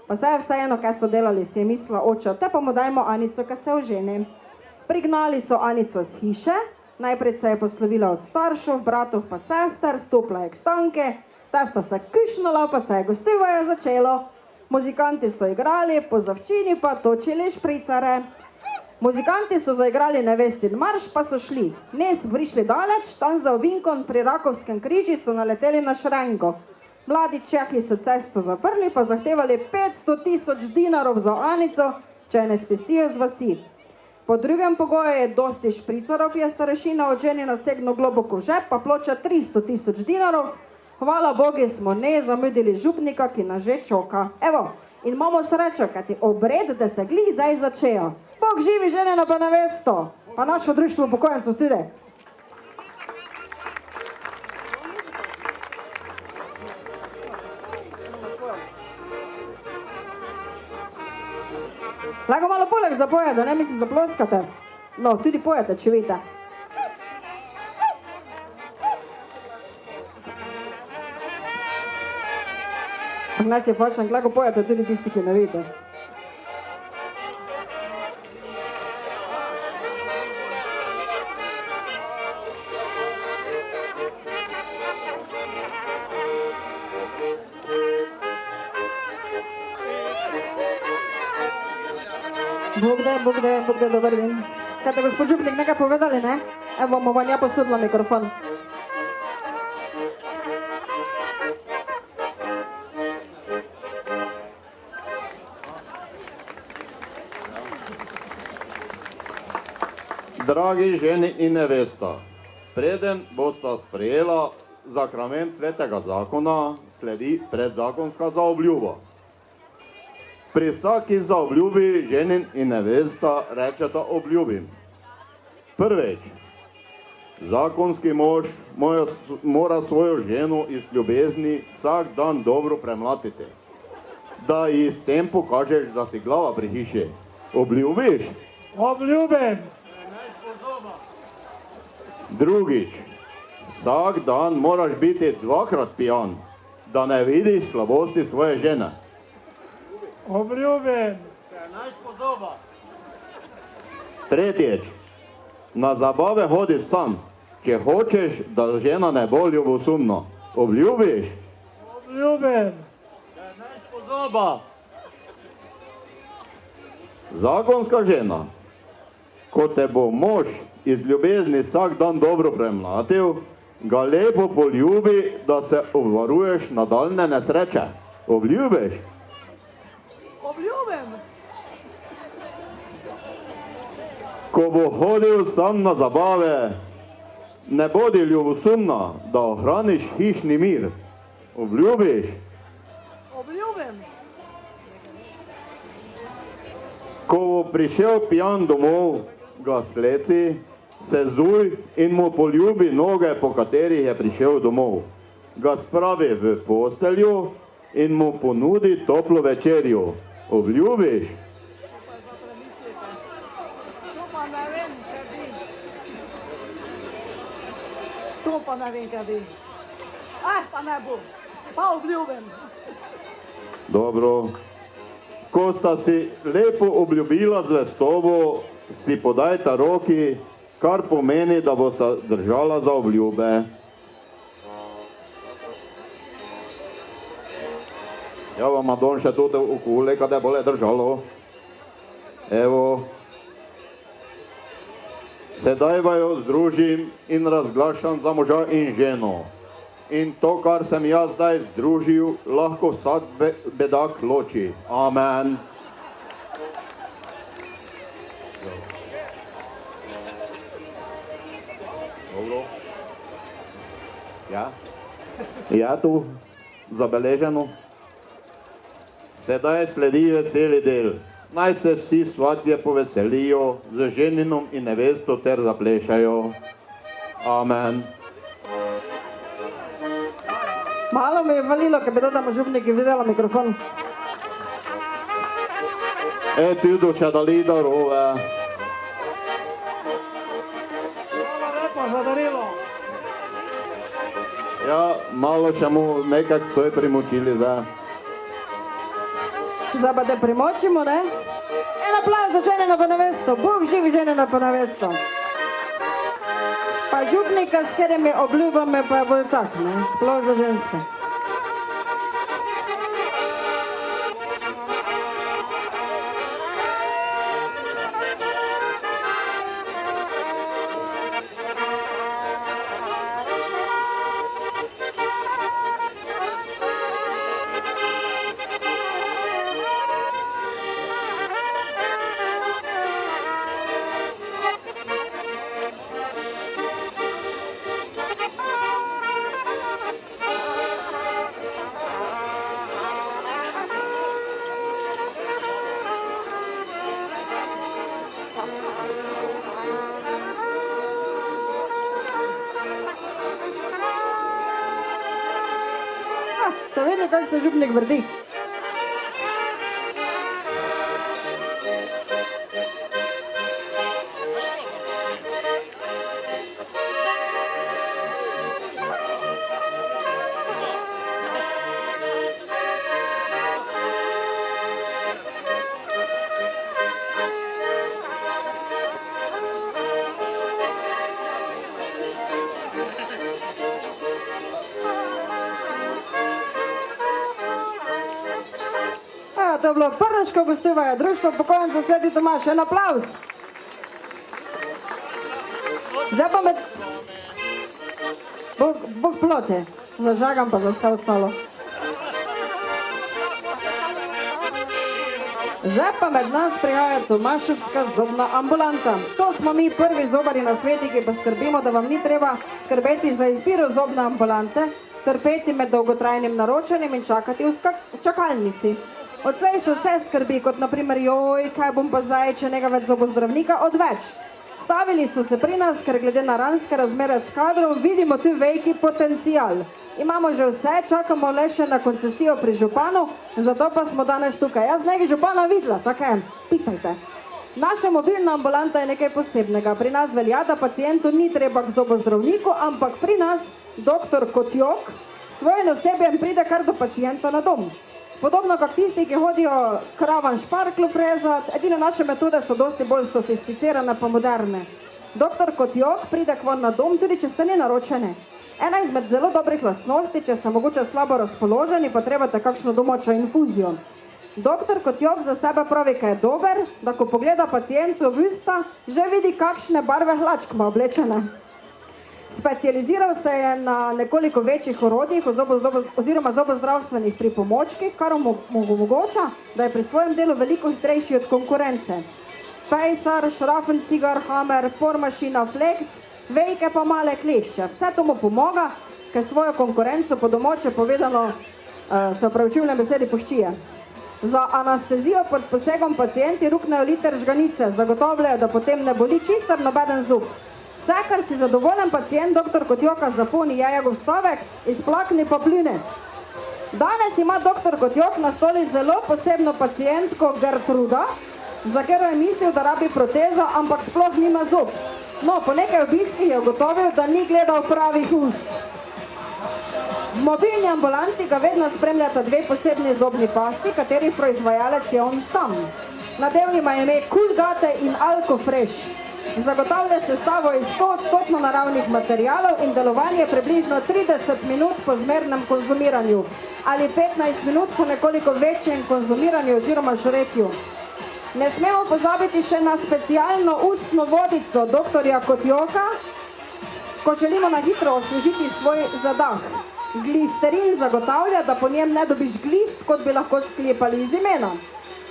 Pa se je vseeno, kaj so delali, si je mislila oča, te pa mu dajmo Anico, kaj se oženi. Prignali so Anico z hiše, najprej se je poslovila od staršev, bratov pa sester, stopila je k Stanke, ta sta se kušnala, pa se je gostivaje začelo. Muzikanti so igrali, po zavčini pa točili špricare. Muzikanti so zaigrali nevestin marš, pa so šli. Nes prišli daleč, tam za ovinkon pri Rakovskem križi so naleteli na šrengo. Mladi Čehi so cesto zaprli, pa zahtevali 500 000 dinarov za Anico, če je ne spestijo z vasi. Po drugem pogoju je dosti špricarov, je starešina od ženi nasegno globoko v žep, pa ploča 300 000 dinarov. Hvala Bogi smo ne zamudili župnika, ki nas že čoka. Evo, In imamo srečo, kajti obred, da se glih zdaj začejo. Bog živi ženeno pa nevesto, pa našo društvo upokojencev tudi. Lahko malo poleg zapoje, da ne mislim zaploskate. No, tudi pojete, če vidite. Nas je pačen, lahko pojete tudi tisti, ki ne vidite. Bog da, dober dan. Kaj te gospod župnik nekaj povedali, ne? Evo, bomo vam ja posudila mikrofon. Dragi ženi in nevesta, preden bosta sprejela zakrament svetega zakona, sledi predzakonska zaobljuba. Pri vsaki zaobljubi ženin in nevesta rečeta obljubim. Prvič, zakonski mož mora svojo ženo iz ljubezni vsak dan dobro premlatiti, da ji s tem pokažeš, da si glava pri hiši. Obljubiš? Obljubim. Drugič, vsak dan moraš biti dvakrat pijan, da ne vidiš slabosti svoje žene. Obljubim. Tretjič, na zabave hodi sam, če hočeš, da žena ne bo ljubosumna. Obljubiš? Obljubim. Zakonska žena, ko te bo mož iz ljubezni vsak dan dobro premlatil, ga lepo poljubi, da se obvaruješ nadaljne nesreče. Obljubiš? Obljubim. Ko bo hodil sam na zabave, ne bodi ljubosumna, da ohraniš hišni mir. Obljubiš? Obljubim. Ko bo prišel pijan domov, ga sleci, se zuj in mu poljubi noge, po katerih je prišel domov. Ga spravi v posteljo in mu ponudi toplo večerjo. Obljubiš? To pa ne vem, kaj bi. Pa ne bo. Pa obljubim. Dobro. Ko sta si lepo obljubila zvestobo, si podajta roki, kar pomeni, da bosta držala za obljube. Ja vam Madon še tudi okule, kada bole držalo. Evo. Sedaj vaju združim in razglašam za moža in ženo. In to, kar sem jaz zdaj združil, lahko vsak bedak loči. Amen. Dobro. Ja? Ja, tu zabeleženo. Sedaj sledi veseli del. Naj se vsi svatje poveselijo z ženinom in nevesto ter zaplešajo. Amen. Malo mi je valilo, ker bi dodamo župniki videla mikrofon. Tudi če dali darove. Hvala lepo za darilo. Ja, malo še mu nekak to je primočili zdaj. Zdaj pa te primočimo, ne? En aplavz za ženeno pa nevesto. Bog živi ženeno pa nevesto. Pa župnika, s katerimi obljubami pa je bolj tak, ne? Sploh za ženske. Ste videli, kako se župnik vrti? To je bilo prviško gostivajo društvo upokojencev Sveti Tomaž. En aplavz. Zdaj pa med... Bog plote. Zažagam pa za vse ostalo. Zdaj pa med nas prihaja Tomaševska zobna ambulanta. To smo mi prvi zobarji na sveti, ki pa skrbimo, da vam ni treba skrbeti za izbiro zobne ambulante, trpeti med dolgotrajnim naročanjem in čakati v čakalnici. Odslej so vse skrbi, kot naprimer, joj, kaj bom pa zdaj, če nega več zobozdravnika, odveč. Stavili so se pri nas, ker glede na ranske razmere s kadrom vidimo tu veliki potencial. Imamo že vse, čakamo le še na koncesijo pri županu, zato pa smo danes tukaj. Jaz nekaj župana videla, tako je, pitajte. Naša mobilna ambulanta je nekaj posebnega. Pri nas velja, da pacientu ni treba k zobozdravniku, ampak pri nas doktor Kotjok s svojim osebjem pride kar do pacienta na dom. Podobno kot tisti, ki hodijo kravan šparklu frezat, edine naše metode so dosti bolj sofisticirane pa moderne. Doktor Kotjok pride k vam na dom, tudi če ste nenaročeni. Ena izmed zelo dobrih lastnosti, če ste mogoče slabo razpoloženi, pa trebate kakšno domačo infuzijo. Doktor Kotjok za sebe pravi, kaj je dober, da ko pogleda pacientu v usta, že vidi, kakšne barve hlačk ima oblečene. Specializiral se je na nekoliko večjih orodjih oziroma zobozdravstvenih pripomočkih, kar mu omogoča, da je pri svojem delu veliko hitrejši od konkurence. Pejsar, Schraffencigar, Hammer, pormašina, Flex, velike pa male klešče. Vse to mu pomaga, ker svojo konkurenco po domače povedano, se opravičujem besedi, poščije. Za anestezijo pod posegom pacienti ruknejo liter žganice, zagotavljajo, da potem ne boli čisto nobeden zub. Vse, kar si zadovoljen pacient doktor Kotjoka zapolni jajegov stavek, izplakni pa pline. Danes ima doktor Kotjok na stoli zelo posebno pacientko Gertruda, za katero je mislil, da rabi protezo, ampak sploh nima zob. No, po nekaj obiskih je ugotovil, da ni gledal pravih ust. V mobilni ambulanti ga vedno spremljata dve posebni zobni pasti, katerih proizvajalec je on sam. Nadevnima je ime Colgate in Alcofresh. Zagotavlja sestavo iz 100% naravnih materialov in delovanje približno 30 minut po zmernem konzumiranju ali 15 minut po nekoliko večjem konzumiranju oziroma žretju. Ne smemo pozabiti še na specialno ustno vodico doktorja Kotjoka, ko želimo na hitro osvežiti svoj zadah. Glisterin zagotavlja, da po njem ne dobiš glist, kot bi lahko sklepali iz imena.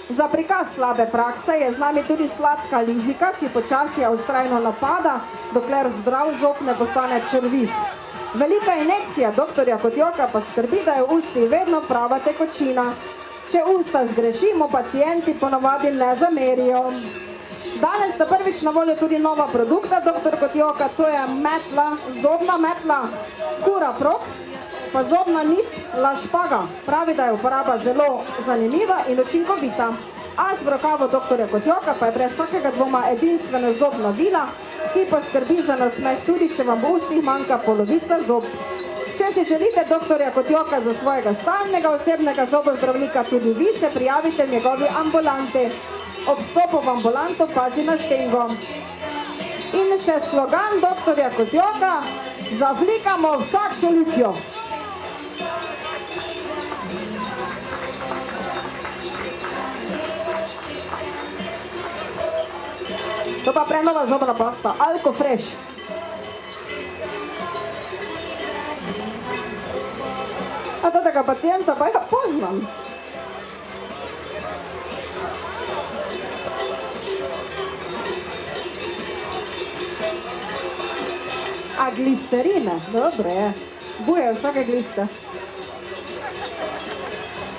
Za prikaz slabe prakse je z nami tudi sladka lizika, ki počasi vztrajno napada, dokler zdrav zob ne postane črvit. Velika injekcija doktorja Kotjoka pa skrbi, da je v usti vedno prava tekočina. Če usta zgrešimo, pacienti ponavadi ne zamerijo. Danes sta prvič na voljo tudi nova produkta doktor Kotjoka, to je metla, zobna metla Cura Prox, pa zobna nit La Špaga. Pravi, da je uporaba zelo zanimiva in učinkovita. As v rokavo doktorja Kotjoka pa je brez vsakega dvoma edinstvena zobna vila, ki pa skrbi za nasmeh tudi, če vam v ustih manjka polovica zob. Če si želite doktorja Kotjoka za svojega stalnega osebnega zobozdravnika, tudi vi se prijavite v njegovi ambulanti. Ob vstopu v ambulanto pazi na štengo. In še slogan doktorja Kotjoka: zavlikamo vsak šolutjo. To pa prenova zobna pasta, Alcofresh. A tega pacijenta pa ja poznam. A glisterine, dobro je. Buje vsake gliste.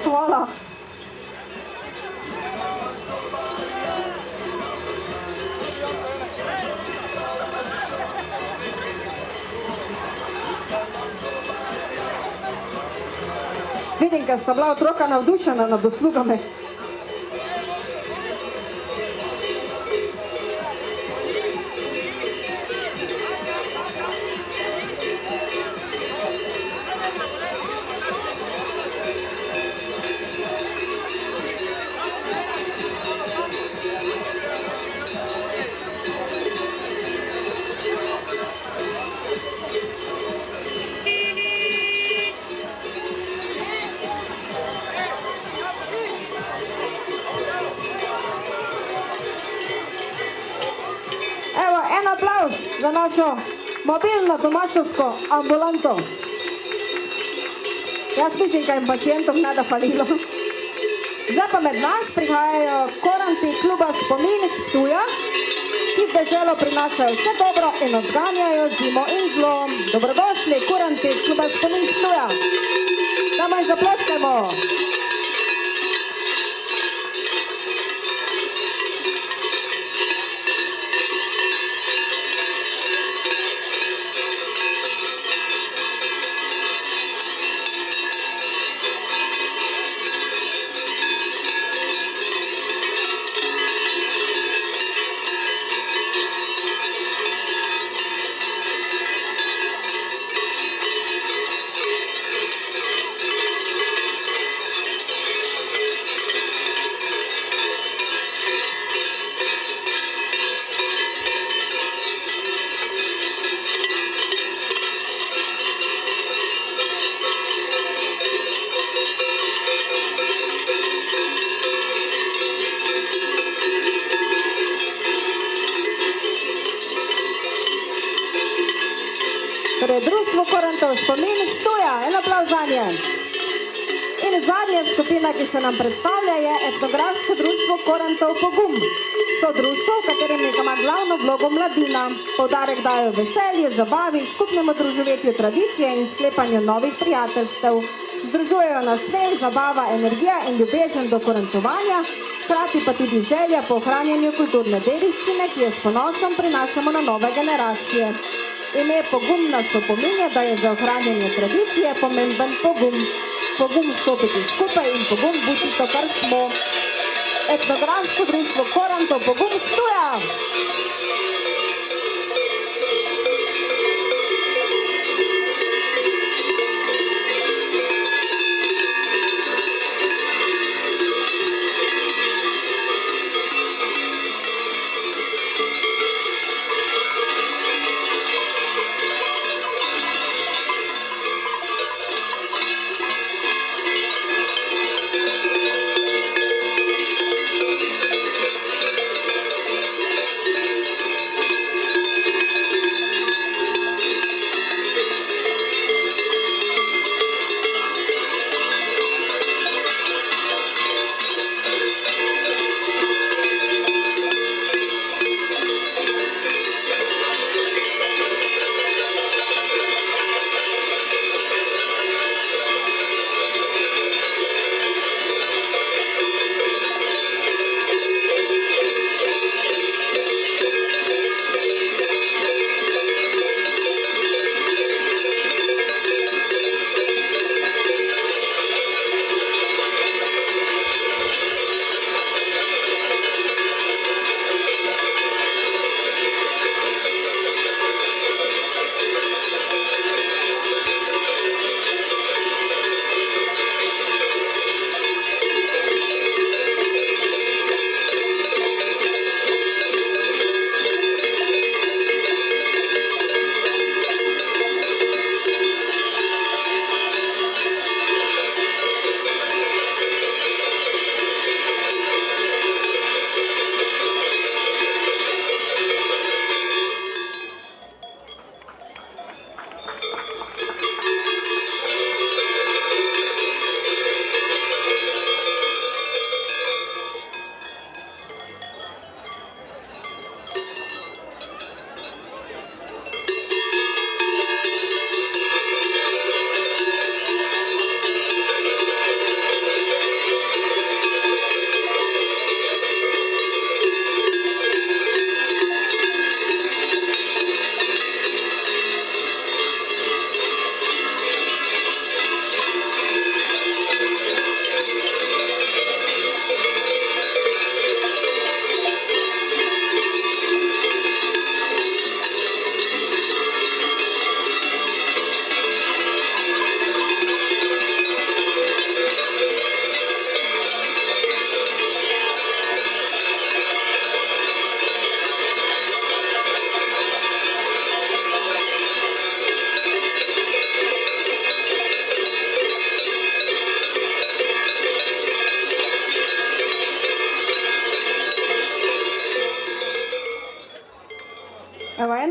Hvala. Vidim, ker sta bila otroka navdušena nad uslugami. Evo, en aplavz za našo mobilno domačovsko ambulanto. Jaz mislim, kaj jim pacijentom ne da falilo. Zdaj pa med nas prihajajo koranti kluba Spomin iz Ptuja, ki v deželo prinašajo vse dobro in odganjajo zimo in zlo. Dobrodošli, koranti kluba Spomin iz Ptuja. Dajmo jim zaploskajmo. Torej, društvo korantov Spomin iz Ptuja, en aplavz zanje. In zadnja skupina, ki se nam predstavlja, je etnografsko društvo korantov Pogum. To društvo, v katerem ima glavno vlogo mladina. Poudarek dajo veselju, zabavi, skupnemu druževetju tradicije in sklepanju novih prijateljstev. Združujejo nas smeh, zabava, energija in ljubezen do korantovanja, hkrati pa tudi želja po ohranjanju kulturne dediščine, ki jo s ponosom prinašamo na nove generacije. Ime Pogum nas opominja, da je za ohranjanje tradicije pomemben pogum. Pogum stopiti skupaj in pogum biti to, kar smo. Etnografsko društvo korantov Pogum iz Ptuja.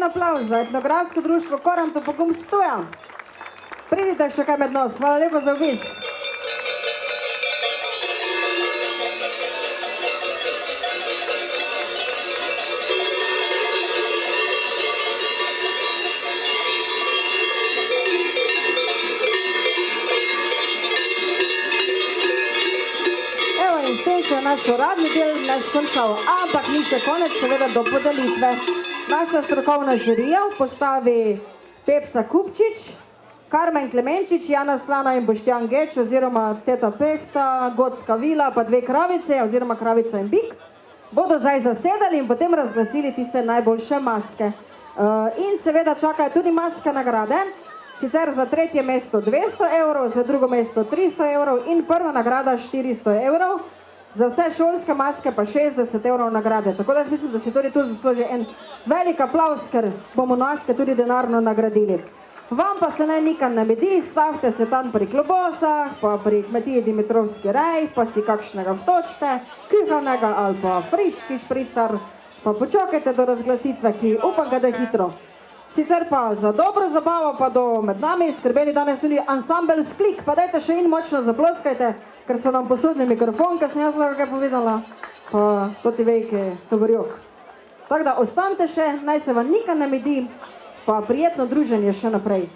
aplavz za etnografsko društvo Koranto Pogum Stojan. Pridite še kaj med nos, hvala lepa za obisk. Še naš uradni del naš končal, ampak ni še konec, seveda do podelitve. Naša strokovna žirija v postavi Pepca Kupčič, Karmen Klemenčič, Jana Slana in Boštjan Geč oziroma Teta Pehta, Gotska vila pa 2 kravice oziroma kravica in bik bodo zdaj zasedali in potem razglasili tiste najboljše maske. In seveda čakajo tudi maske nagrade, sicer za 3. mesto 200 evrov, za 2. mesto 300 evrov in prva nagrada 400 evrov. Za vse šolske maske pa 60 evrov nagrade. Tako da mislim, da si tudi tu zasluži en velik aplavz, ker bomo maske tudi denarno nagradili. Vam pa se naj nikam ne medi, stavite se tam pri klobosah, pa pri kmetiji Dimitrovski rej, pa si kakšnega vtočite, kuhanega ali pa friški špricar, pa počakajte do razglasitve, ki upam ga da hitro. Sicer pa za dobro zabavo pa do med nami skrbeli danes tudi ansambel Sklik, pa dajte še in močno zaploskajte, ker so nam posodili mikrofon, ker sem jaz lahko kaj povedala, pa to ti vejke tovorjok. Tako da ostanite še, naj se vam nikam ne medi, pa prijetno druženje še naprej.